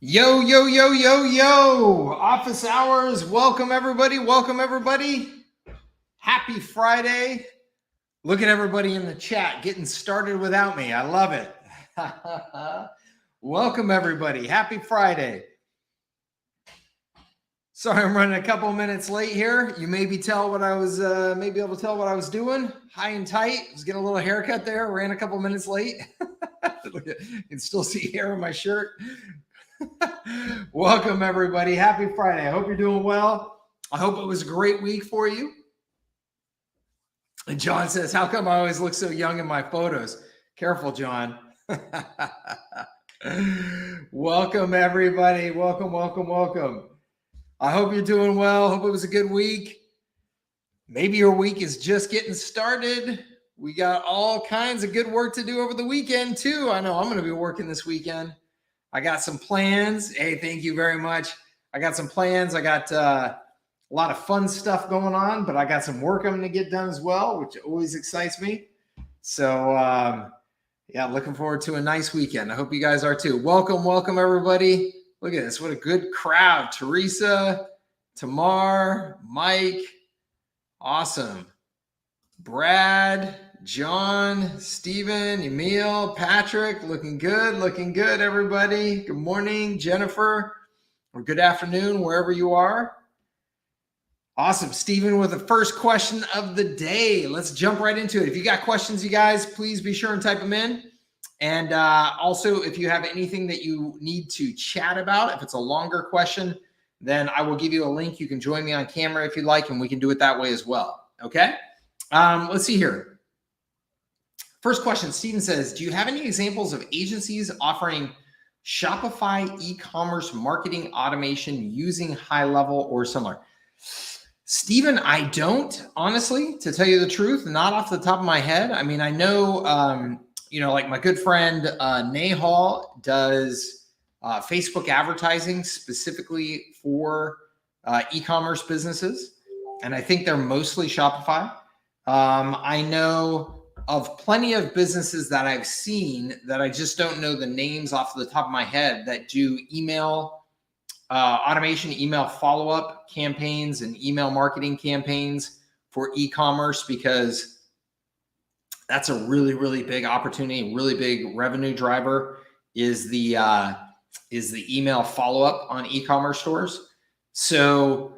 Yo, yo, yo, yo, yo. Office hours. Welcome, everybody. Welcome, everybody. Happy Friday. Look at everybody in the chat getting started without me. I love it. Welcome, everybody. Happy Friday. Sorry, I'm running a couple minutes late here. You maybe tell what I was, maybe able to tell what I was doing. High and tight. I was getting a little haircut there. Ran a couple minutes late. You can still see hair on my shirt. Welcome, everybody. Happy Friday. I hope you're doing well. I hope it was a great week for you. And John says, how come I always look so young in my photos? Careful, John. Welcome, everybody. Welcome, welcome, welcome. I hope you're doing well. Hope it was a good week. Maybe your week is just getting started. We got all kinds of good work to do over the weekend, too. I know I'm going to be working this weekend. I got some plans. Hey, thank you very much. I got some plans. I got a lot of fun stuff going on, but I got some work I'm going to get done as well, which always excites me. So, yeah, looking forward to a nice weekend. I hope you guys are too. Welcome, welcome, everybody. Look at this. What a good crowd. Teresa, Tamar, Mike. Awesome. Brad, John, Stephen, Emil, Patrick, looking good, everybody. Good morning, Jennifer, or good afternoon, wherever you are. Awesome. Stephen with the first question of the day. Let's jump right into it. If you got questions, you guys, please be sure and type them in. And also, if you have anything that you need to chat about, if it's a longer question, then I will give you a link. You can join me on camera if you'd like, and we can do it that way as well. Okay? Let's see here. First question, Stephen says, do you have any examples of agencies offering Shopify e-commerce marketing automation using HighLevel or similar? Stephen, I don't, honestly, to tell you the truth, not off the top of my head. I mean, I know, like my good friend Nahal does Facebook advertising specifically for e-commerce businesses, and I think they're mostly Shopify. I know of plenty of businesses that I've seen that I just don't know the names off the top of my head that do email automation, email follow-up campaigns, and email marketing campaigns for e-commerce, because that's a really, really big opportunity, really big revenue driver is the email follow-up on e-commerce stores. So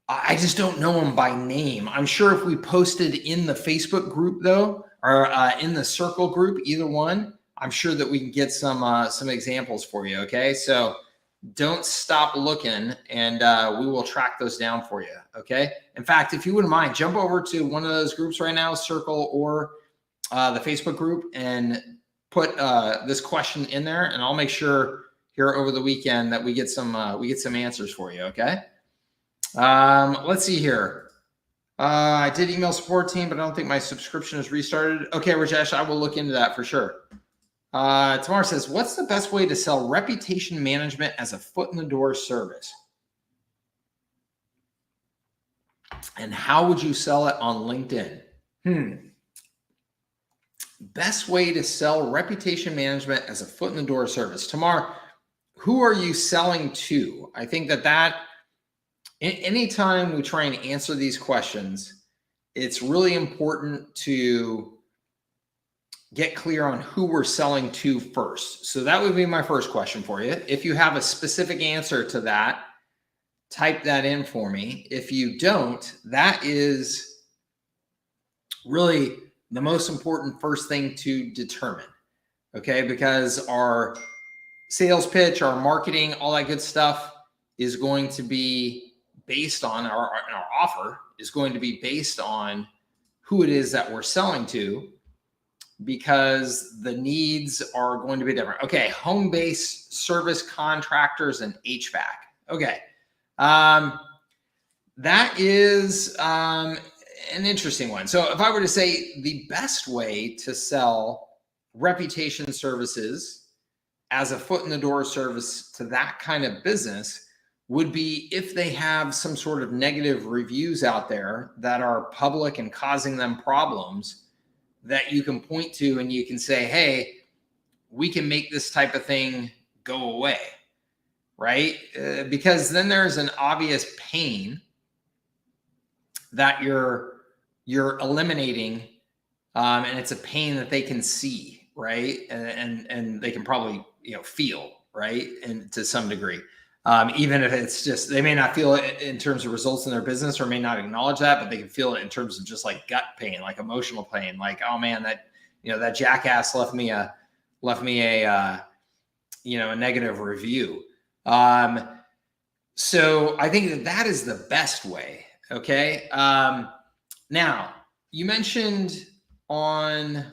I just don't know them by name. I'm sure if we posted in the Facebook group though, or in the circle group, either one, I'm sure that we can get some examples for you. Okay, so don't stop looking, and we will track those down for you. Okay. In fact, if you wouldn't mind, jump over to one of those groups right now, circle or the Facebook group, and put this question in there, and I'll make sure here over the weekend that we get some answers for you. Okay. Let's see here. I did email support team, but I don't think my subscription is restarted. Okay, Rajesh, I will look into that for sure. Tamar says, what's the best way to sell reputation management as a foot in the door service? And how would you sell it on LinkedIn? Best way to sell reputation management as a foot in the door service. Tamar, who are you selling to? I think that anytime we try and answer these questions, it's really important to get clear on who we're selling to first. So that would be my first question for you. If you have a specific answer to that, type that in for me. If you don't, that is really the most important first thing to determine. Okay, because our sales pitch, our marketing, all that good stuff is going to be based on our offer is going to be based on who it is that we're selling to, because the needs are going to be different. Okay, home-based service contractors and HVAC. Okay, that is an interesting one. So if I were to say the best way to sell reputation services as a foot in the door service to that kind of business would be if they have some sort of negative reviews out there that are public and causing them problems that you can point to, and you can say, hey, we can make this type of thing go away. right? Because then there's an obvious pain that you're eliminating, and it's a pain that they can see, right? And they can probably feel, right, and to some degree. Even if it's just, they may not feel it in terms of results in their business or may not acknowledge that, but they can feel it in terms of just like gut pain, like emotional pain, like, oh man, that jackass left me a negative review. So I think that is the best way. Okay. Now you mentioned on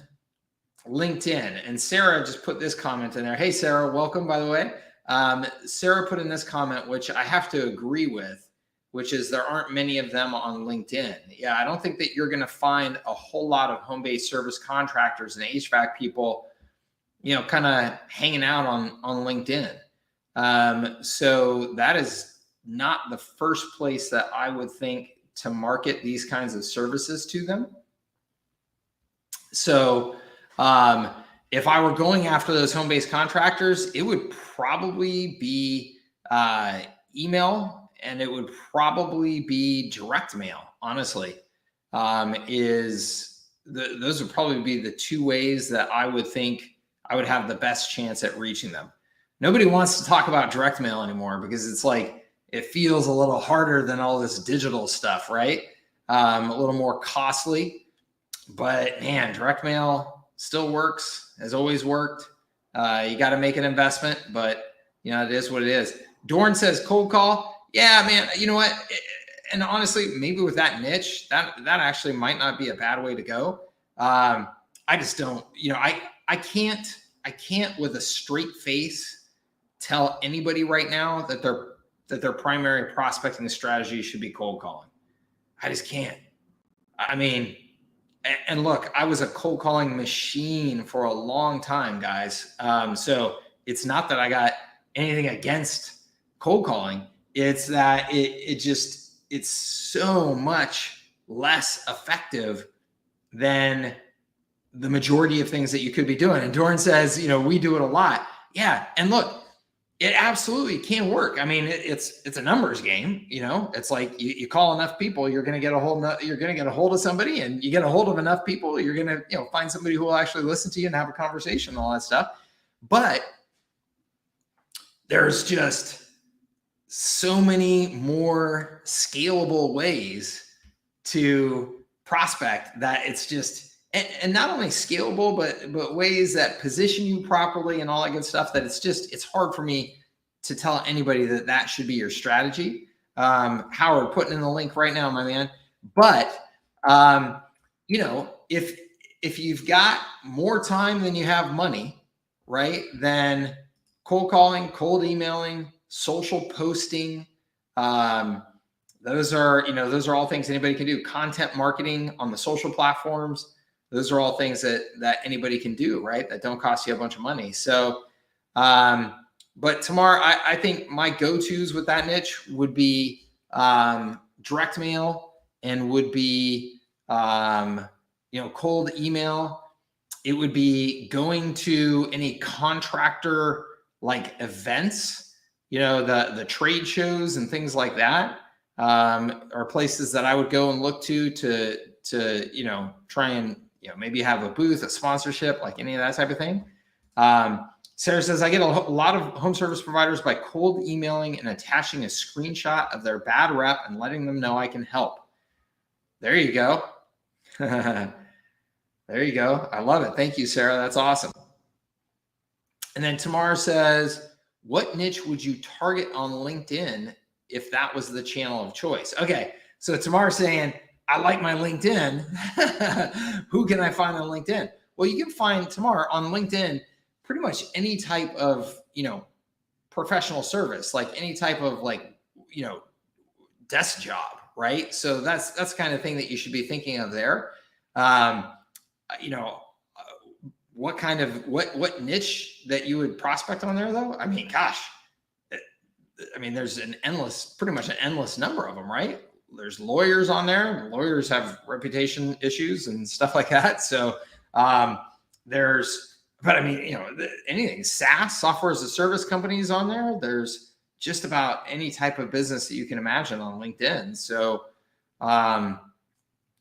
LinkedIn, and Sarah just put this comment in there. Hey, Sarah, welcome, by the way. Sarah put in this comment, which I have to agree with, which is there aren't many of them on LinkedIn. Yeah, I don't think that you're going to find a whole lot of home-based service contractors and HVAC people, kind of hanging out on LinkedIn. So that is not the first place that I would think to market these kinds of services to them. So if I were going after those home-based contractors, it would probably be email, and it would probably be direct mail, honestly. Those would probably be the two ways that I would think I would have the best chance at reaching them. Nobody wants to talk about direct mail anymore because it's like, it feels a little harder than all this digital stuff, right? A little more costly, but man, direct mail still works, has always worked. You got to make an investment, but it is what it is. Dorn says cold call. Yeah, man, you know what? And honestly, maybe with that niche, that actually might not be a bad way to go. I just don't, I can't with a straight face tell anybody right now that their primary prospecting strategy should be cold calling. I just can't. I mean, and look, I was a cold calling machine for a long time, guys. So it's not that I got anything against cold calling. It's that it's so much less effective than the majority of things that you could be doing. And Doran says, we do it a lot. Yeah. And look, it absolutely can work. I mean, it's a numbers game. It's like you call enough people, you're going to get a hold of somebody, and you get a hold of enough people, you're going to find somebody who will actually listen to you and have a conversation and all that stuff. But there's just so many more scalable ways to prospect that it's just, and not only scalable, but ways that position you properly and all that good stuff, that it's hard for me to tell anybody that should be your strategy. Howard, putting in the link right now, my man. But, if you've got more time than you have money, right, then cold calling, cold emailing, social posting, those are all things anybody can do. Content marketing on the social platforms. Those are all things that anybody can do, right? That don't cost you a bunch of money. So, but Tamar, I think my go-tos with that niche would be direct mail, and would be cold email. It would be going to any contractor like events, the trade shows and things like that, are places that I would go and look to try and maybe have a booth, a sponsorship, like any of that type of thing. Sarah says, I get a lot of home service providers by cold emailing and attaching a screenshot of their bad rep and letting them know I can help. There you go. There you go. I love it. Thank you, Sarah. That's awesome. And then Tamar says, what niche would you target on LinkedIn if that was the channel of choice? Okay. So Tamar's saying, I like my LinkedIn. Who can I find on LinkedIn? Well, you can find Tamar on LinkedIn pretty much any type of, professional service, like any type of desk job, right? So that's the kind of thing that you should be thinking of there. What niche that you would prospect on there though? I mean, gosh, there's pretty much an endless number of them, right? There's lawyers on there. Lawyers have reputation issues and stuff like that. So anything, SaaS, software as a service companies on there. There's just about any type of business that you can imagine on LinkedIn. So,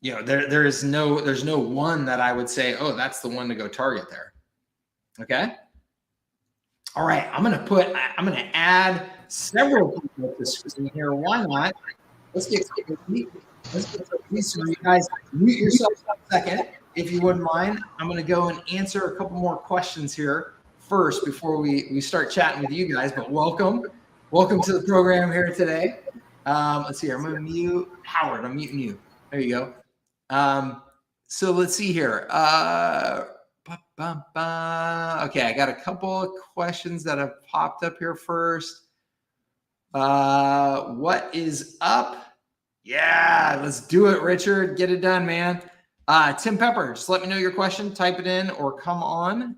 there's no one that I would say, oh, that's the one to go target there. Okay. All right. I'm going to add several people to the screen here. Why not? Let's get so you guys mute yourselves for a second, if you wouldn't mind. I'm going to go and answer a couple more questions here first before we start chatting with you guys. But welcome to the program here today. Let's see here. I'm going to mute Howard. I'm muting you. There you go. So let's see here. Okay, I got a couple of questions that have popped up here first. What is up? Yeah, let's do it, Richard. Get it done, man. Tim Pepper, just let me know your question. Type it in or come on.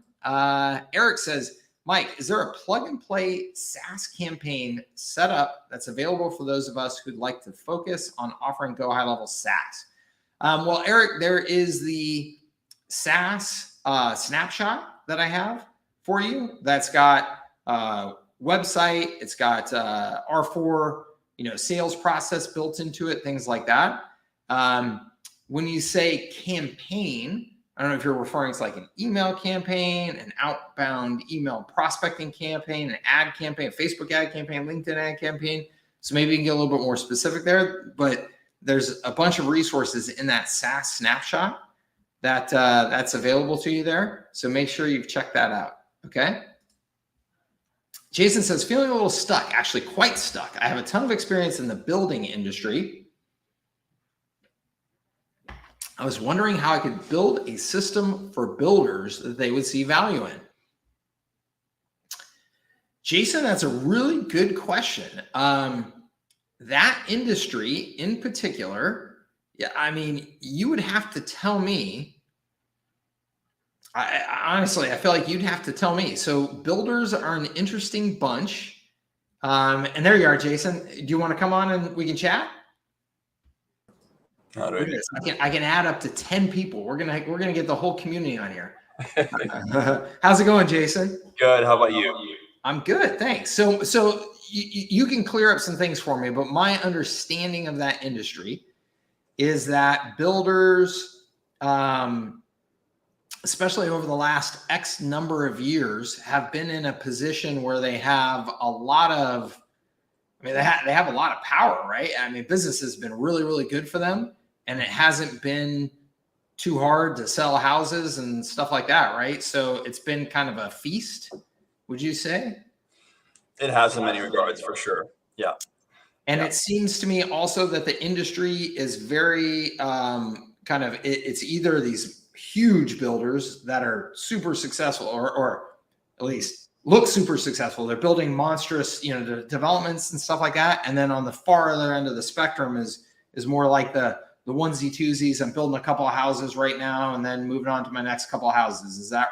Eric says, Mike, is there a plug and play SaaS campaign setup that's available for those of us who'd like to focus on offering Go High Level SaaS? Well, Eric, there is the SaaS snapshot that I have for you. That's got website. It's got R4, sales process built into it, things like that. When you say campaign, I don't know if you're referring to like an email campaign, an outbound email prospecting campaign, an ad campaign, a Facebook ad campaign, LinkedIn ad campaign. So maybe you can get a little bit more specific there, but there's a bunch of resources in that SaaS snapshot that's available to you there. So make sure you've checked that out. Okay. Jason says, feeling a little stuck, actually quite stuck. I have a ton of experience in the building industry. I was wondering how I could build a system for builders that they would see value in. Jason, that's a really good question. That industry in particular, you would have to tell me. Honestly, I feel like you'd have to tell me. So builders are an interesting bunch. And there you are, Jason. Do you want to come on and we can chat? Right. I can add up to 10 people. We're gonna get the whole community on here. How's it going, Jason? Good. How about you? I'm good, thanks. So you can clear up some things for me, but my understanding of that industry is that builders, especially over the last X number of years, have been in a position where they have a lot of, they have a lot of power, right? Business has been really, really good for them, and it hasn't been too hard to sell houses and stuff like that, right? So it's been kind of a feast, would you say? It has in many regards, for sure. Yeah. And it seems to me also that the industry is very it's either these huge builders that are super successful or at least look super successful. They're building monstrous, developments and stuff like that. And then on the far other end of the spectrum is more like the onesie twosies. I'm building a couple of houses right now and then moving on to my next couple of houses. Is that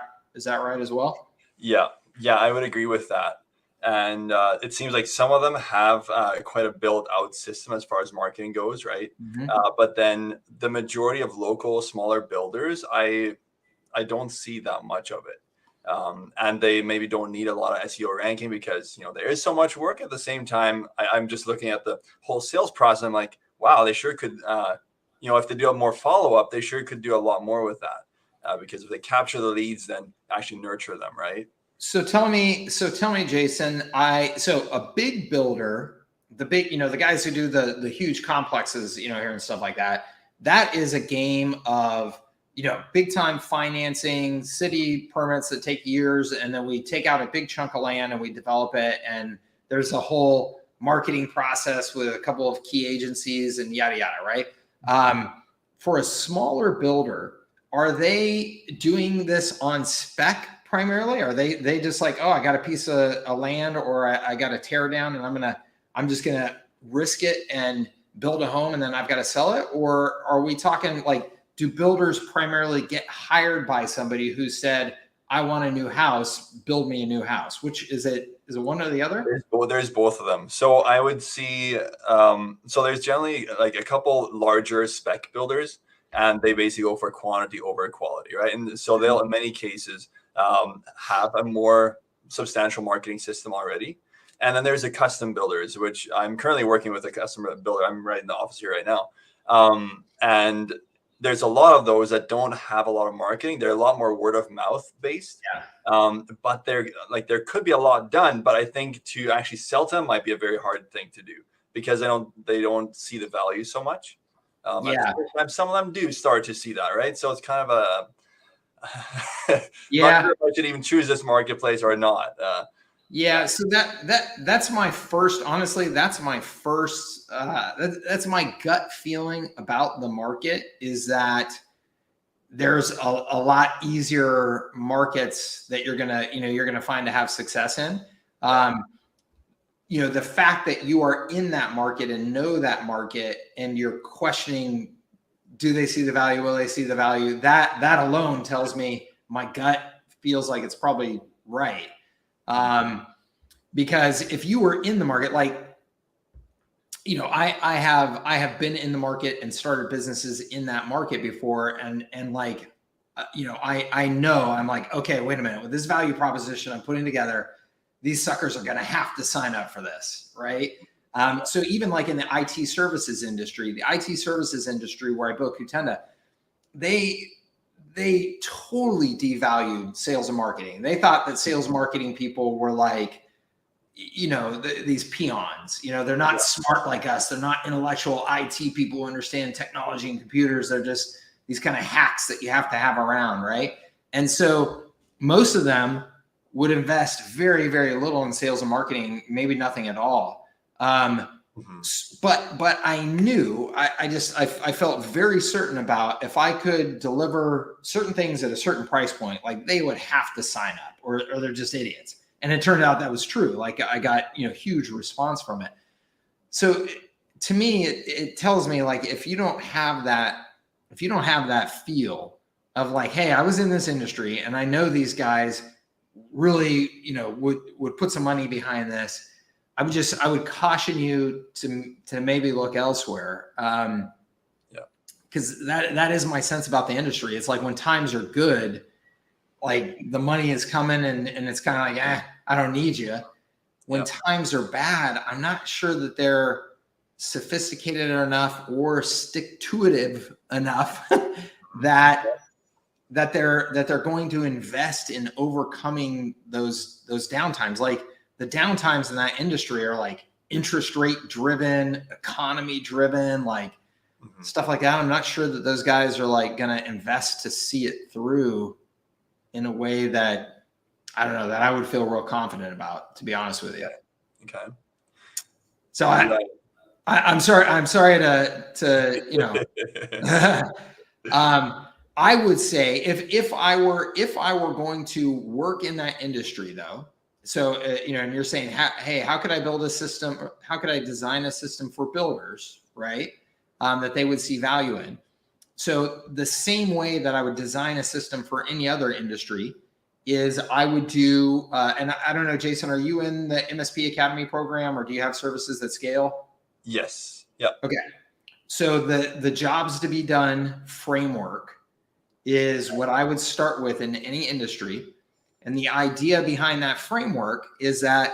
right as well? Yeah, I would agree with that. And it seems like some of them have quite a built out system as far as marketing goes, right? Mm-hmm. But then the majority of local smaller builders, I don't see that much of it. And they maybe don't need a lot of SEO ranking because, there is so much work. At the same time, I'm just looking at the whole sales process. I'm like, wow, they sure could, if they do have more follow-up, they sure could do a lot more with that. Because if they capture the leads, then actually nurture them, right? So tell me, Jason, so a big builder, the guys who do the huge complexes, here and stuff like that, that is a game of, big time financing, city permits that take years. And then we take out a big chunk of land and we develop it. And there's a whole marketing process with a couple of key agencies and yada, yada, right? For a smaller builder, are they doing this on spec primarily? Are they just like, oh, I got a piece of land or I got a tear down and I'm just going to risk it and build a home and then I've got to sell it? Or are we talking like, do builders primarily get hired by somebody who said, I want a new house, build me a new house? Which is it one or the other? There's both of them. So I would see, so there's generally like a couple larger spec builders and they basically go for quantity over quality, right? And so they'll, in many cases, have a more substantial marketing system already. And then there's the custom builders, which I'm currently working with a custom builder. I'm right in the office here right now. And there's a lot of those that don't have a lot of marketing. They're a lot more word of mouth based. But there could be a lot done. But I think to actually sell to them might be a very hard thing to do because they don't see the value so much. At the same time, some of them do start to see that, right? So it's kind of a not sure if I should even choose this marketplace or not. So that's my first, honestly, that's my first, that's my gut feeling about the market, is that there's a lot easier markets that you're gonna find to have success in. The fact that you are in that market and know that market and you're questioning, do they see the value? Will they see the value? That alone tells me my gut feels like it's probably right. Because if you were in the market, like, I have been in the market and started businesses in that market before. And like, I know I'm like, okay, wait a minute, with this value proposition I'm putting together, these suckers are going to have to sign up for this. Right. So even like in the IT services industry, where I built Kutenda, they totally devalued sales and marketing. They thought that sales and marketing people were like, these peons, they're not smart like us. They're not intellectual IT people who understand technology and computers. They're just these kind of hacks that you have to have around. Right. And so most of them would invest very, very little in sales and marketing, maybe nothing at all. But I knew, I felt very certain about, if I could deliver certain things at a certain price point, like they would have to sign up or they're just idiots. And it turned out that was true. Like I got, huge response from it. So to me, it tells me, like, if you don't have that feel of like, hey, I was in this industry and I know these guys really, would put some money behind this, I would caution you to maybe look elsewhere. Because that is my sense about the industry. It's like when times are good, like the money is coming and it's kind of like, I don't need you. When times are bad, I'm not sure that they're sophisticated enough or stick-to-itive enough that they're going to invest in overcoming those downtimes. Like the downtimes in that industry are like interest rate driven, economy driven, like stuff like that. I'm not sure that those guys are like going to invest to see it through in a way that, I don't know, that I would feel real confident about, to be honest with you. Okay. So I'm sorry to I would say if I were going to work in that industry though, so and you're saying, hey, how could I build a system? How could I design a system for builders, right? That they would see value in. So the same way that I would design a system for any other industry is I would do, and I don't know, Jason, are you in the MSP Academy program, or do you have services that scale? Yes. Yeah. Okay. So the jobs to be done framework is what I would start with in any industry. And the idea behind that framework is that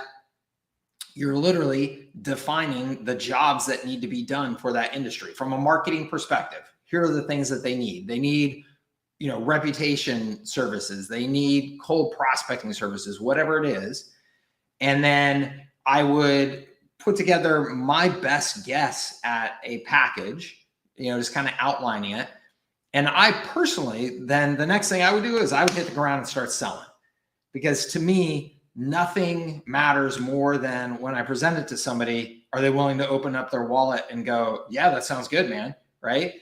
you're literally defining the jobs that need to be done for that industry from a marketing perspective. Here are the things that they need. They need, reputation services. They need cold prospecting services, whatever it is. And then I would put together my best guess at a package, just kind of outlining it. And I personally, then the next thing I would do is I would hit the ground and start selling. Because to me, nothing matters more than when I present it to somebody, are they willing to open up their wallet and go, yeah, that sounds good, man, right?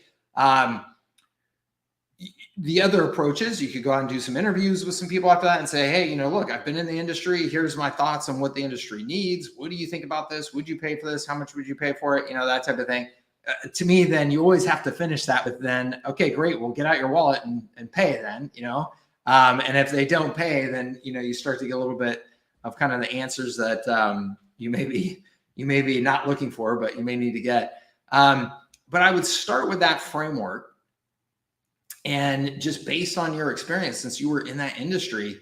The other approach is you could go out and do some interviews with some people after that and say, hey, look, I've been in the industry. Here's my thoughts on what the industry needs. What do you think about this? Would you pay for this? How much would you pay for it? That type of thing. To me, then you always have to finish that with then, okay, great. Well, get out your wallet and pay then, and if they don't pay, then, you start to get a little bit of kind of the answers that you may be not looking for, but you may need to get. But I would start with that framework. And just based on your experience, since you were in that industry,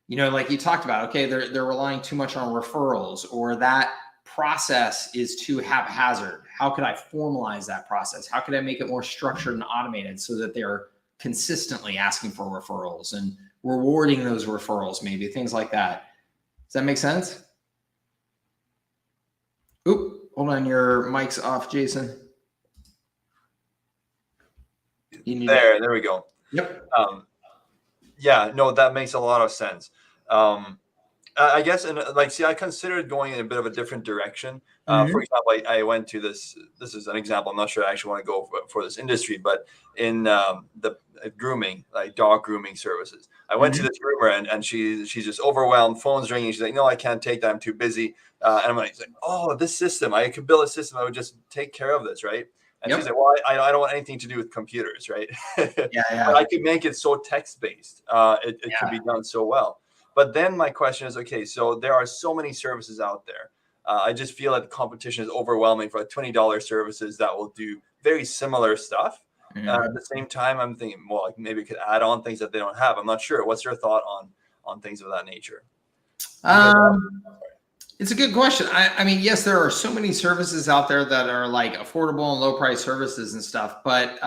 like you talked about, okay, they're relying too much on referrals, or that process is too haphazard. How could I formalize that process? How could I make it more structured and automated so that they're consistently asking for referrals and rewarding those referrals, maybe things like that. Does that make sense? Oop, hold on, your mic's off, Jason. There we go. Yep. Yeah, no, that makes a lot of sense. I guess, and I considered going in a bit of a different direction. For example, I went to this is an example. I'm not sure I actually want to go for this industry, but in the grooming, like dog grooming services, I went to this groomer and she's just overwhelmed. Phone's ringing. She's like, no, I can't take that. I'm too busy. And I'm like, oh, this system, I could build a system. I would just take care of this, right? And she's like, well, I don't want anything to do with computers, right? But I could make it so text-based. It could be done so well. But then my question is, okay, so there are so many services out there. I just feel like the competition is overwhelming for $20 services that will do very similar stuff. At the same time, I'm thinking, well, like maybe it could add on things that they don't have. I'm not sure. What's your thought on things of that nature? It's a good question. I mean, yes, there are so many services out there that are like affordable and low price services and stuff, but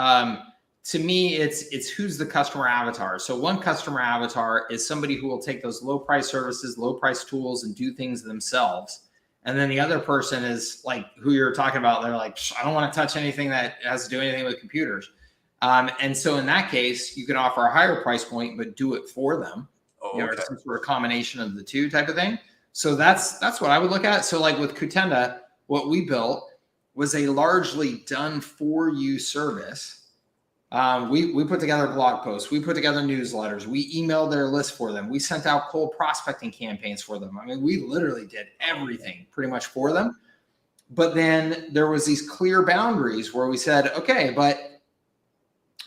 to me, it's who's the customer avatar. So one customer avatar is somebody who will take those low price services, low price tools, and do things themselves. And then the other person is like who you're talking about. They're like, I don't want to touch anything that has to do anything with computers. And so in that case, you can offer a higher price point, but do it for them. Or some sort of combination of the two type of thing. So that's what I would look at. So like with Kutenda, what we built was a largely done for you service. We put together blog posts. We put together newsletters. We emailed their list for them. We sent out cold prospecting campaigns for them. I mean, we literally did everything pretty much for them. But then there was these clear boundaries where we said, okay, but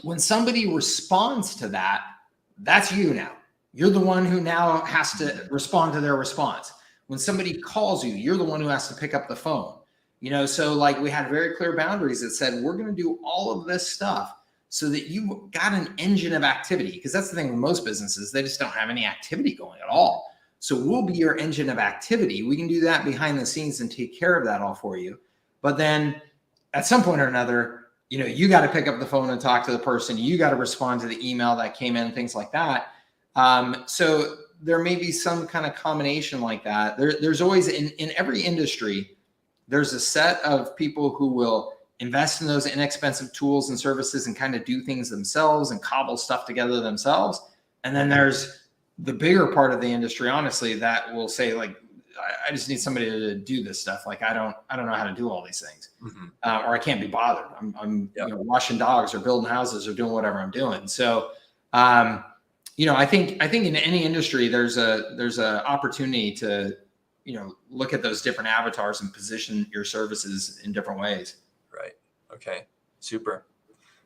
when somebody responds to that, that's you now. You're the one who now has to respond to their response. When somebody calls you, you're the one who has to pick up the phone. So like we had very clear boundaries that said, we're going to do all of this stuff so that you got an engine of activity. Because that's the thing with most businesses, they just don't have any activity going at all. So we'll be your engine of activity. We can do that behind the scenes and take care of that all for you. But then at some point or another, you got to pick up the phone and talk to the person. You got to respond to the email that came in, things like that. So there may be some kind of combination like that. There's always in every industry, there's a set of people who will invest in those inexpensive tools and services and kind of do things themselves and cobble stuff together themselves. And then there's the bigger part of the industry, honestly, that will say like, I just need somebody to do this stuff. Like, I don't know how to do all these things, or I can't be bothered. I'm washing dogs or building houses or doing whatever I'm doing. So, I think in any industry, there's a opportunity to, look at those different avatars and position your services in different ways. Right. Okay. Super.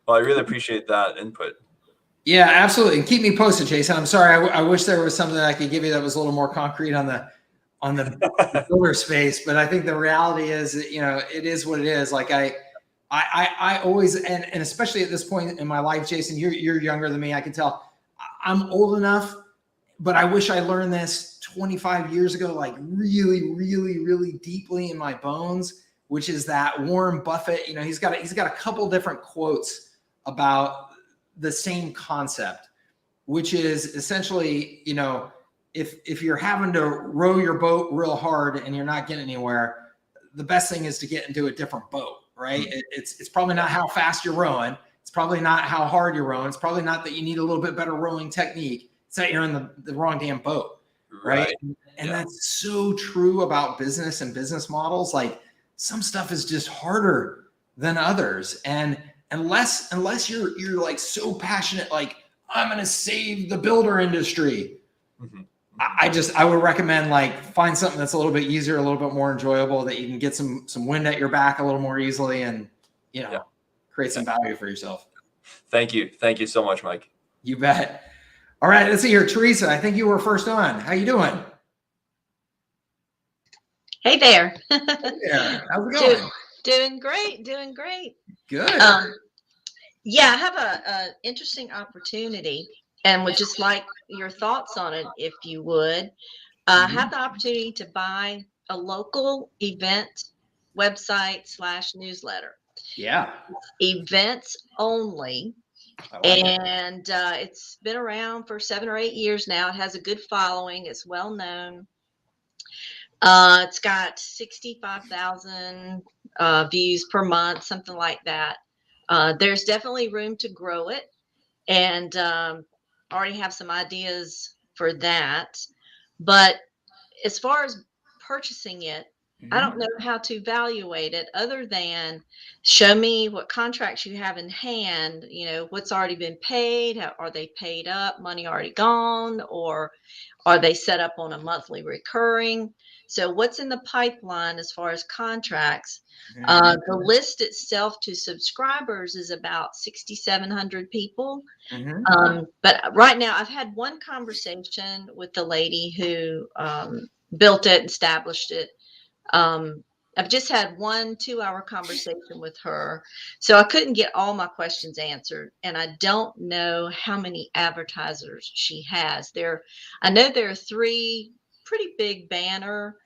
Well, I really appreciate that input. Yeah, absolutely. And keep me posted, Jason. I'm sorry. I wish there was something I could give you that was a little more concrete on the builder space, but I think the reality is, it is what it is. Like I always, and especially at this point in my life, Jason, you're younger than me. I can tell I'm old enough, but I wish I learned this 25 years ago, like really, really, really deeply in my bones, which is that Warren Buffett, he's got a couple different quotes about the same concept, which is essentially, if you're having to row your boat real hard and you're not getting anywhere, the best thing is to get into a different boat, right? It's probably not how fast you're rowing. It's probably not how hard you're rowing. It's probably not that you need a little bit better rowing technique. It's that you're in the wrong damn boat, right? And that's so true about business and business models. Like some stuff is just harder than others. And unless you're like so passionate, like I'm going to save the builder industry. I would recommend like find something that's a little bit easier, a little bit more enjoyable, that you can get some wind at your back a little more easily and, create some value for yourself. Thank you. Thank you so much, Mike. You bet. All right. Let's see here. Teresa, I think you were first on. How you doing? Hey there. Yeah. How's it going? Doing great. Doing great. Good. Yeah, I have a interesting opportunity. and would just like your thoughts on it, if you would. Have the opportunity to buy a local event website / newsletter. Yeah. Events only. I like it. And it's been around for 7 or 8 years now. It has a good following. It's well known. It's got 65,000 views per month, something like that. There's definitely room to grow it, and already have some ideas for that. But as far as purchasing it, I don't know how to evaluate it other than show me what contracts you have in hand, what's already been paid. Are they paid up, money already gone, or are they set up on a monthly recurring? So what's in the pipeline as far as contracts? The list itself to subscribers is about 6,700 people. But right now I've had one conversation with the lady who built it, established it. I've just had 1 2-hour conversation with her, so I couldn't get all my questions answered, and I don't know how many advertisers she has. I know there are 3 pretty big banner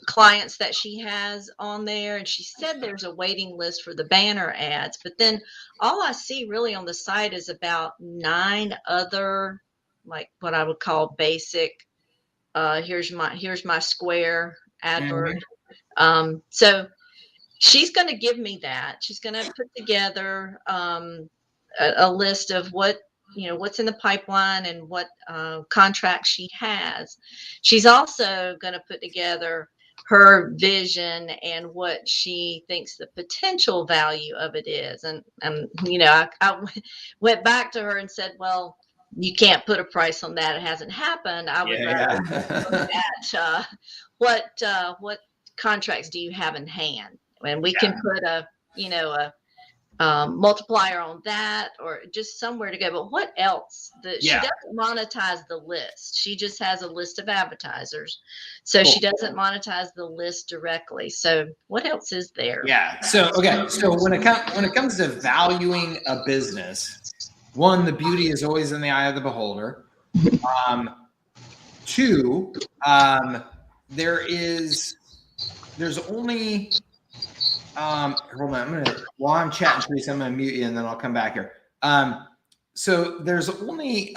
clients that she has on there, and she said there's a waiting list for the banner ads, but then all I see really on the site is about 9 other, like what I would call basic, here's my square advert. So she's going to give me that. She's going to put together a list of what's in the pipeline and what contracts she has. She's also going to put together her vision and what she thinks the potential value of it is. And I went back to her and said, well, you can't put a price on that. It hasn't happened. I would rather look at what contracts do you have in hand, and we can put a multiplier on that, or just somewhere to go. But what else? She doesn't monetize the list. She just has a list of advertisers, so she doesn't monetize the list directly. So what else is there? Yeah. So when it comes to valuing a business, one, the beauty is always in the eye of the beholder. 2, there's only hold on, while I'm chatting, Teresa, I'm gonna mute you and then I'll come back here. So there's only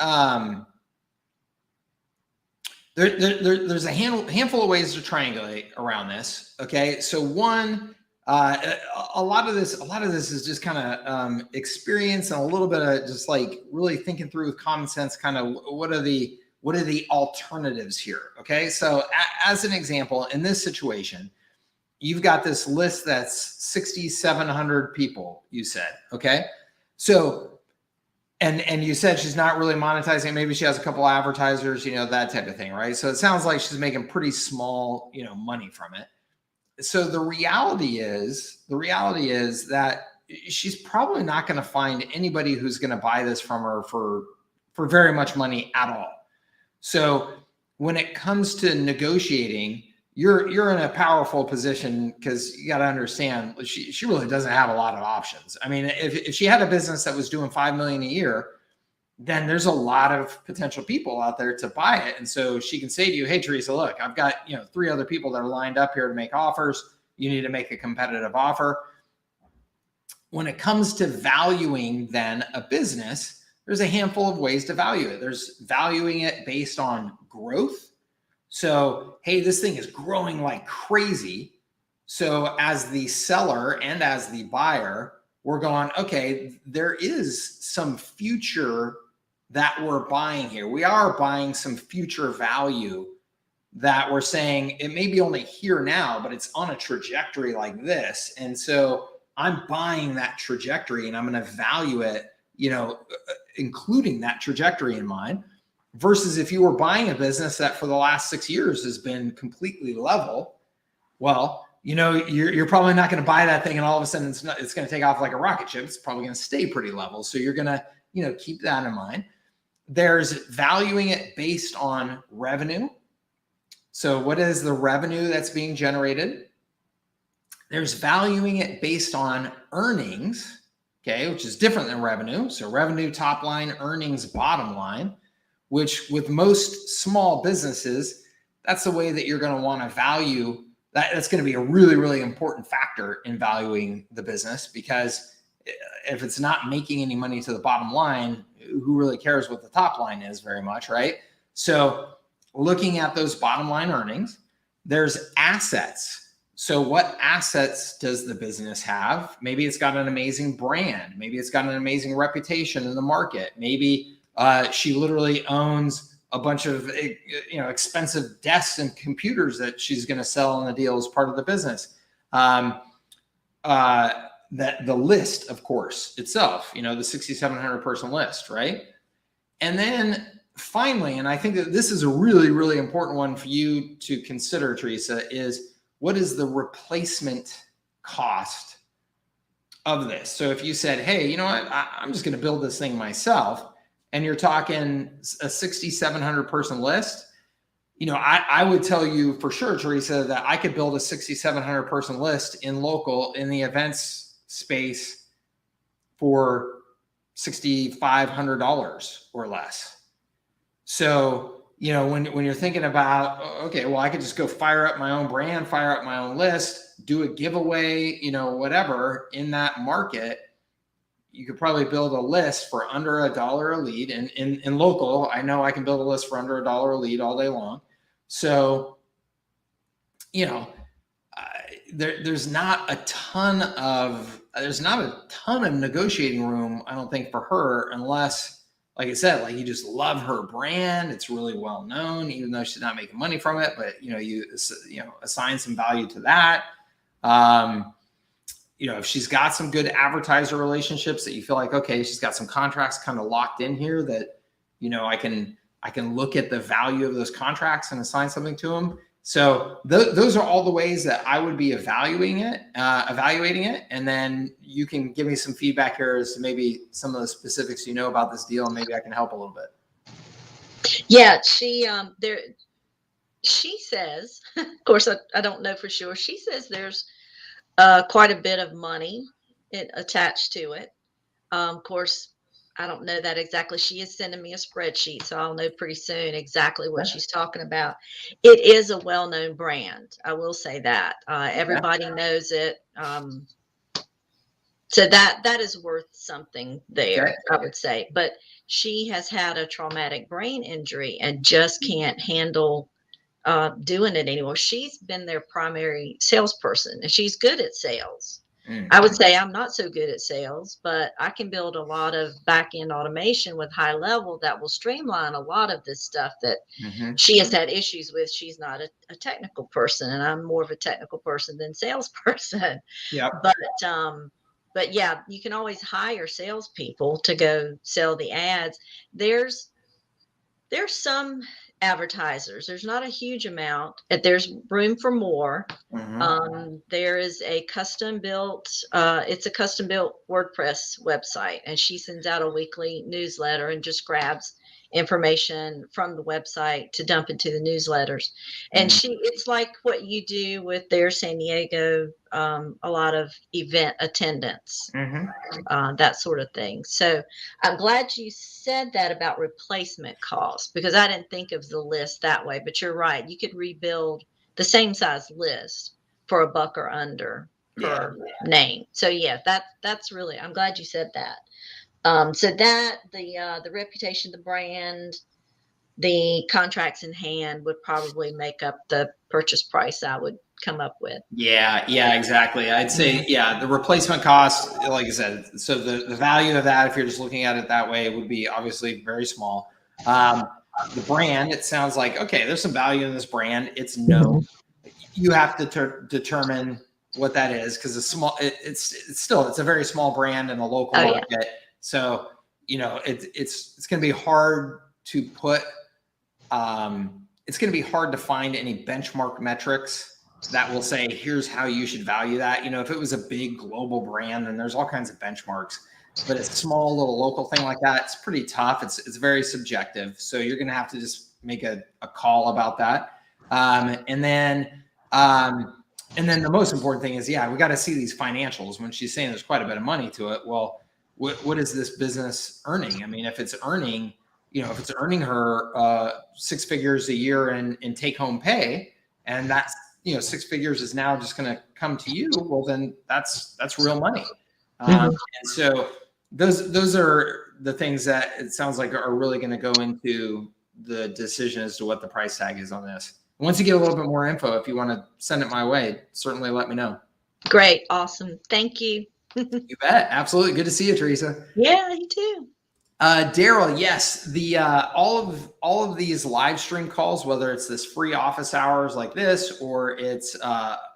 there's a handful of ways to triangulate around this. Okay, so one, a lot of this is just kind of experience and a little bit of just like really thinking through with common sense, kind of what are the alternatives here. Okay, so as an example, in this situation, you've got this list that's 6,700 people, you said. Okay, so and you said she's not really monetizing. Maybe she has a couple advertisers, that type of thing, right? So it sounds like she's making pretty small, money from it. So the reality is that she's probably not going to find anybody who's going to buy this from her for very much money at all. So when it comes to negotiating, you're in a powerful position, because you got to understand she really doesn't have a lot of options. I mean, if she had a business that was doing $5 million a year, then there's a lot of potential people out there to buy it. And so she can say to you, hey, Teresa, look, I've got 3 other people that are lined up here to make offers. You need to make a competitive offer. When it comes to valuing then a business, there's a handful of ways to value it. There's valuing it based on growth. So, hey, this thing is growing like crazy. So as the seller and as the buyer, we're going, okay, there is some future that we're buying here. We are buying some future value that we're saying it may be only here now, but it's on a trajectory like this. And so I'm buying that trajectory and I'm going to value it, including that trajectory in mind. Versus if you were buying a business that for the last 6 years has been completely level, well, you're probably not going to buy that thing and all of a sudden it's going to take off like a rocket ship. It's probably going to stay pretty level. So you're going to, keep that in mind. There's valuing it based on revenue. So what is the revenue that's being generated? There's valuing it based on earnings. okay, which is different than revenue. So revenue, top line, earnings, bottom line, which with most small businesses, that's the way that you're going to want to value that. That's going to be a really, really important factor in valuing the business, because if it's not making any money to the bottom line, who really cares what the top line is very much, right? So looking at those bottom line earnings, there's assets. So what assets does the business have? Maybe it's got an amazing brand. Maybe it's got an amazing reputation in the market. Maybe she literally owns a bunch of expensive desks and computers that she's going to sell on the deal as part of the business. That the list, of course, itself, the 6,700 person list, right? And then finally, and I think that this is a really, really important one for you to consider, Teresa, is what is the replacement cost of this? So if you said, hey, you know what, I'm just going to build this thing myself, and you're talking a 6,700 person list, I would tell you for sure, Teresa, that I could build a 6,700 person list in the events space for $6,500 or less. So, when you're thinking about, okay, well, I could just go fire up my own brand, fire up my own list, do a giveaway, whatever in that market, you could probably build a list for under $1 a lead. And in local, I know I can build a list for under $1 a lead all day long. So, there's not a ton of negotiating room, I don't think, for her, unless, like I said, like you just love her brand. It's really well known, even though she's not making money from it. But you assign some value to that. If she's got some good advertiser relationships that you feel like, okay, she's got some contracts kind of locked in here that I can look at the value of those contracts and assign something to them. So those are all the ways that I would be evaluating it. And then you can give me some feedback here as to maybe some of the specifics about this deal, and maybe I can help a little bit. Yeah, she says, of course, I don't know for sure. She says there's quite a bit of money attached to it. Of course, I don't know that exactly. She is sending me a spreadsheet, so I'll know pretty soon exactly what she's talking about. It is a well-known brand. I will say that. Everybody knows it. So that is worth something there, I would say. But she has had a traumatic brain injury and just can't handle doing it anymore. She's been their primary salesperson, and she's good at sales. I would say I'm not so good at sales, but I can build a lot of back-end automation with HighLevel that will streamline a lot of this stuff that she has had issues with. She's not a technical person, and I'm more of a technical person than salesperson. Yeah. But yeah, you can always hire salespeople to go sell the ads. There's some advertisers. There's not a huge amount. There's room for more. There is a custom built WordPress website, and she sends out a weekly newsletter and just grabs information from the website to dump into the newsletters. And it's like what you do with their San Diego, a lot of event attendance, that sort of thing. So I'm glad you said that about replacement cost, because I didn't think of the list that way, but you're right. You could rebuild the same size list for $1 or under per name. So yeah, that's really, I'm glad you said that. So that the reputation, the brand, the contracts in hand would probably make up the purchase price I would come up with. Yeah, exactly. I'd say, the replacement cost, like I said, so the value of that, if you're just looking at it that way, would be obviously very small. The brand, it sounds like, okay, there's some value in this brand. It's known. You have to determine what that is, because it's a very small brand in a local market. Yeah. So, it's going to be hard to put, it's going to be hard to find any benchmark metrics that will say, here's how you should value that. If it was a big global brand, then there's all kinds of benchmarks, but a small little local thing like that, it's pretty tough. It's very subjective. So you're going to have to just make a call about that. And then the most important thing is, we got to see these financials. When she's saying there's quite a bit of money to it, well, what is this business earning? I mean, if it's earning, if it's earning her 6 figures a year in take home pay, and that's 6 figures is now just going to come to you, well, then that's real money. And so those are the things that it sounds like are really going to go into the decision as to what the price tag is on this. Once you get a little bit more info, if you want to send it my way, certainly let me know. Great. Awesome. Thank you. You bet. Absolutely. Good to see you, Teresa. Yeah, you too. Daryl, yes, the all of these live stream calls, whether it's this free office hours like this, or it's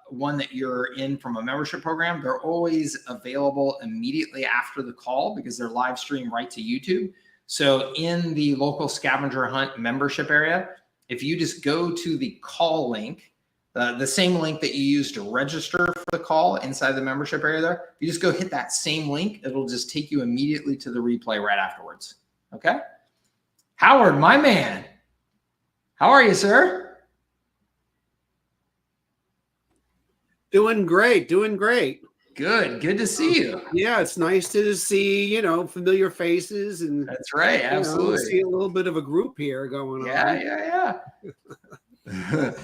one that you're in from a membership program, they're always available immediately after the call because they're live streamed right to YouTube. So in the local scavenger hunt membership area, if you just go to the call link, the same link that you use to register for the call inside the membership area there, you just go hit that same link. It'll just take you immediately to the replay right afterwards. Okay? Howard, my man. How are you, sir? Doing great. Doing great. Good. Good to see you. Yeah, it's nice to see, familiar faces. And that's right. Absolutely. See a little bit of a group here going on. Yeah.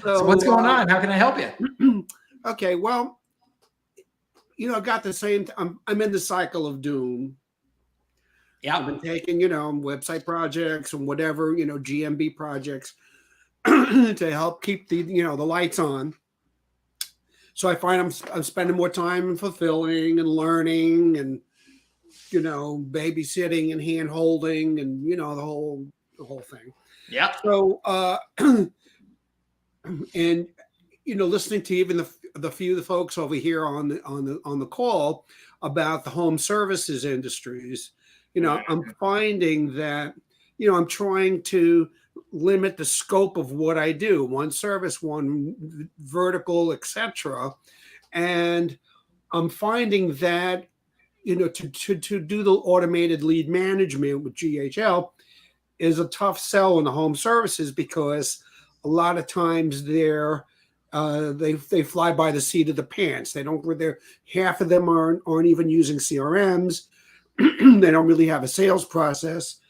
So what's going on? How can I help you? Okay, well, I've got the same. I'm in the cycle of doom. Yeah, I've been taking website projects and whatever GMB projects to help keep the the lights on. So I find I'm spending more time fulfilling and learning and babysitting and hand holding and the whole thing. Yeah. So and listening to even the few of the folks over here on the call about the home services industries, I'm finding that I'm trying to limit the scope of what I do, one service, one vertical, etc. And I'm finding that to do the automated lead management with GHL is a tough sell in the home services because a lot of times they fly by the seat of the pants. They don't. Half of them aren't even using CRMs. They don't really have a sales process.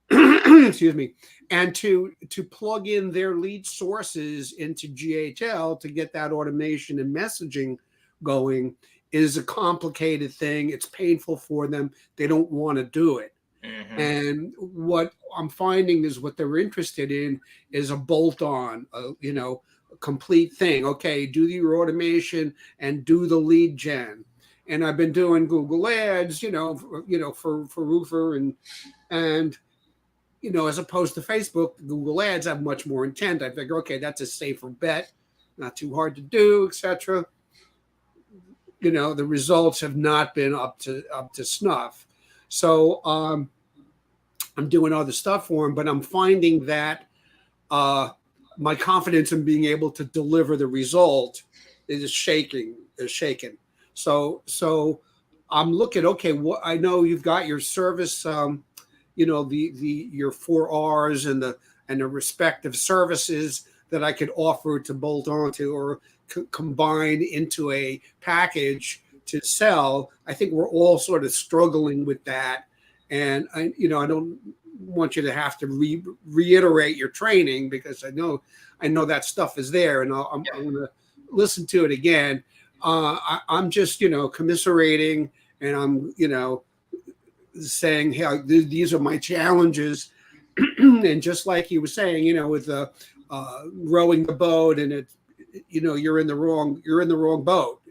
Excuse me. And to plug in their lead sources into GHL to get that automation and messaging going is a complicated thing. It's painful for them. They don't want to do it. Mm-hmm. And what I'm finding is what they're interested in is a bolt-on, a complete thing. Okay, do your automation and do the lead gen. And I've been doing Google Ads, for roofer and as opposed to Facebook, Google Ads have much more intent. I figure, okay, that's a safer bet, not too hard to do, etc. The results have not been up to snuff. So I'm doing other stuff for them, but I'm finding that my confidence in being able to deliver the result is shaken. So I'm looking, okay, what I know you've got your service, your 4 R's and the respective services that I could offer to bolt onto or combine into a package to sell. I think we're all sort of struggling with that. And I don't want you to have to reiterate your training because I know that stuff is there, and I'm going to listen to it again. I'm just commiserating, and I'm saying, hey, these are my challenges, and just like he was saying, with the rowing the boat, and it, you're in the wrong boat,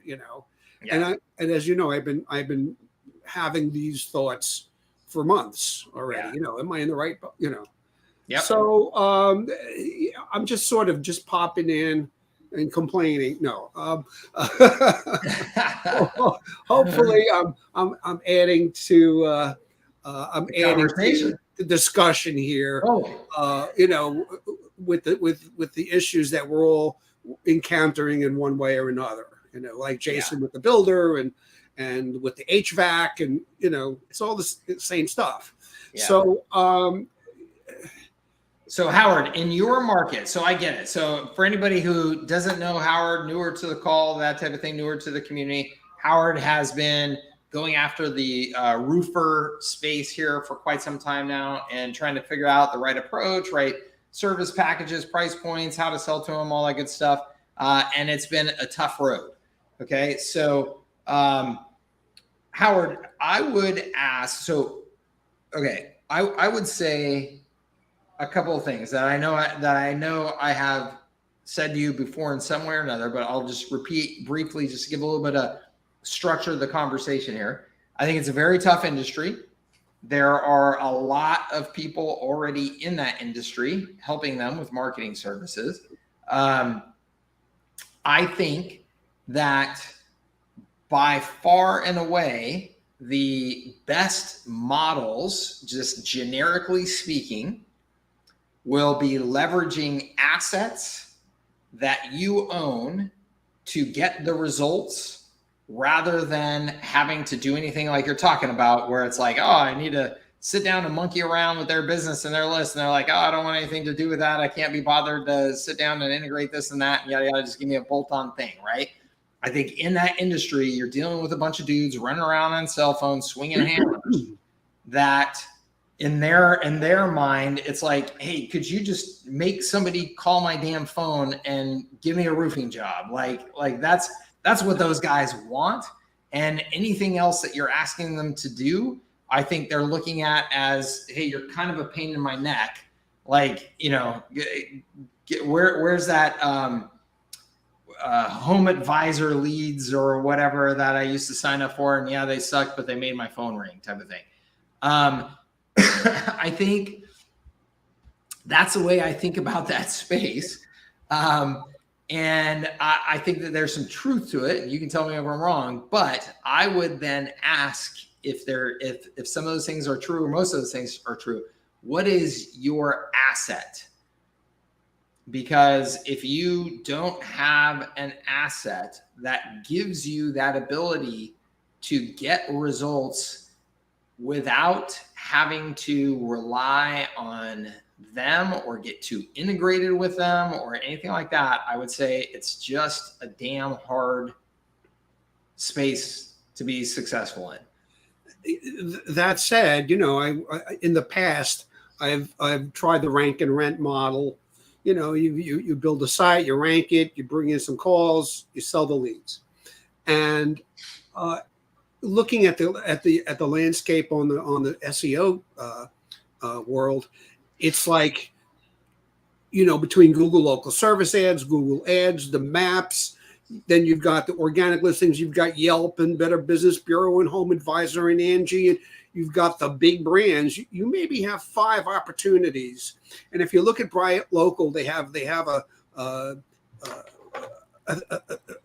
Yeah. And as I've been having these thoughts for months already. Yeah. Am I in the right? Yeah. So I'm just sort of just popping in and complaining. No. Hopefully, I'm adding to the discussion here. With the issues that we're all encountering in one way or another. Like Jason with the builder and with the HVAC and it's all the same stuff. Yeah. So Howard, in your market, so I get it. So for anybody who doesn't know Howard, newer to the call, that type of thing, newer to the community, Howard has been going after the roofer space here for quite some time now and trying to figure out the right approach, right service packages, price points, how to sell to them, all that good stuff. And it's been a tough road. Okay. So, Howard, I would ask, I would say a couple of things that I know I have said to you before in some way or another, but I'll just repeat briefly, just to give a little bit of structure of the conversation here. I think it's a very tough industry. There are a lot of people already in that industry helping them with marketing services. I think that by far and away, the best models, just generically speaking, will be leveraging assets that you own to get the results rather than having to do anything like you're talking about, where it's like, oh, I need to sit down and monkey around with their business and their list. And they're like, oh, I don't want anything to do with that. I can't be bothered to sit down and integrate this and that. And yada, yada, just give me a bolt-on thing, right? I think in that industry, you're dealing with a bunch of dudes running around on cell phones, swinging hammers that in their mind, it's like, hey, could you just make somebody call my damn phone and give me a roofing job? Like that's what those guys want. And anything else that you're asking them to do, I think they're looking at as, hey, you're kind of a pain in my neck. Like, where's that home advisor leads or whatever that I used to sign up for? And yeah, they sucked, but they made my phone ring type of thing. I think that's the way I think about that space. And I think that there's some truth to it. And you can tell me if I'm wrong, but I would then ask if some of those things are true, or most of those things are true, what is your asset? Because if you don't have an asset that gives you that ability to get results without having to rely on them or get too integrated with them or anything like that, I would say it's just a damn hard space to be successful in. That said, I in the past, I've tried the rank and rent model. You build a site, you rank it, you bring in some calls, you sell the leads. And looking at the landscape on the SEO world, it's like, between Google local service ads, Google ads, the maps, then you've got the organic listings, you've got Yelp and Better Business Bureau and Home Advisor and Angie, and you've got the big brands. You maybe have 5 opportunities. And if you look at Bryant Local, they have a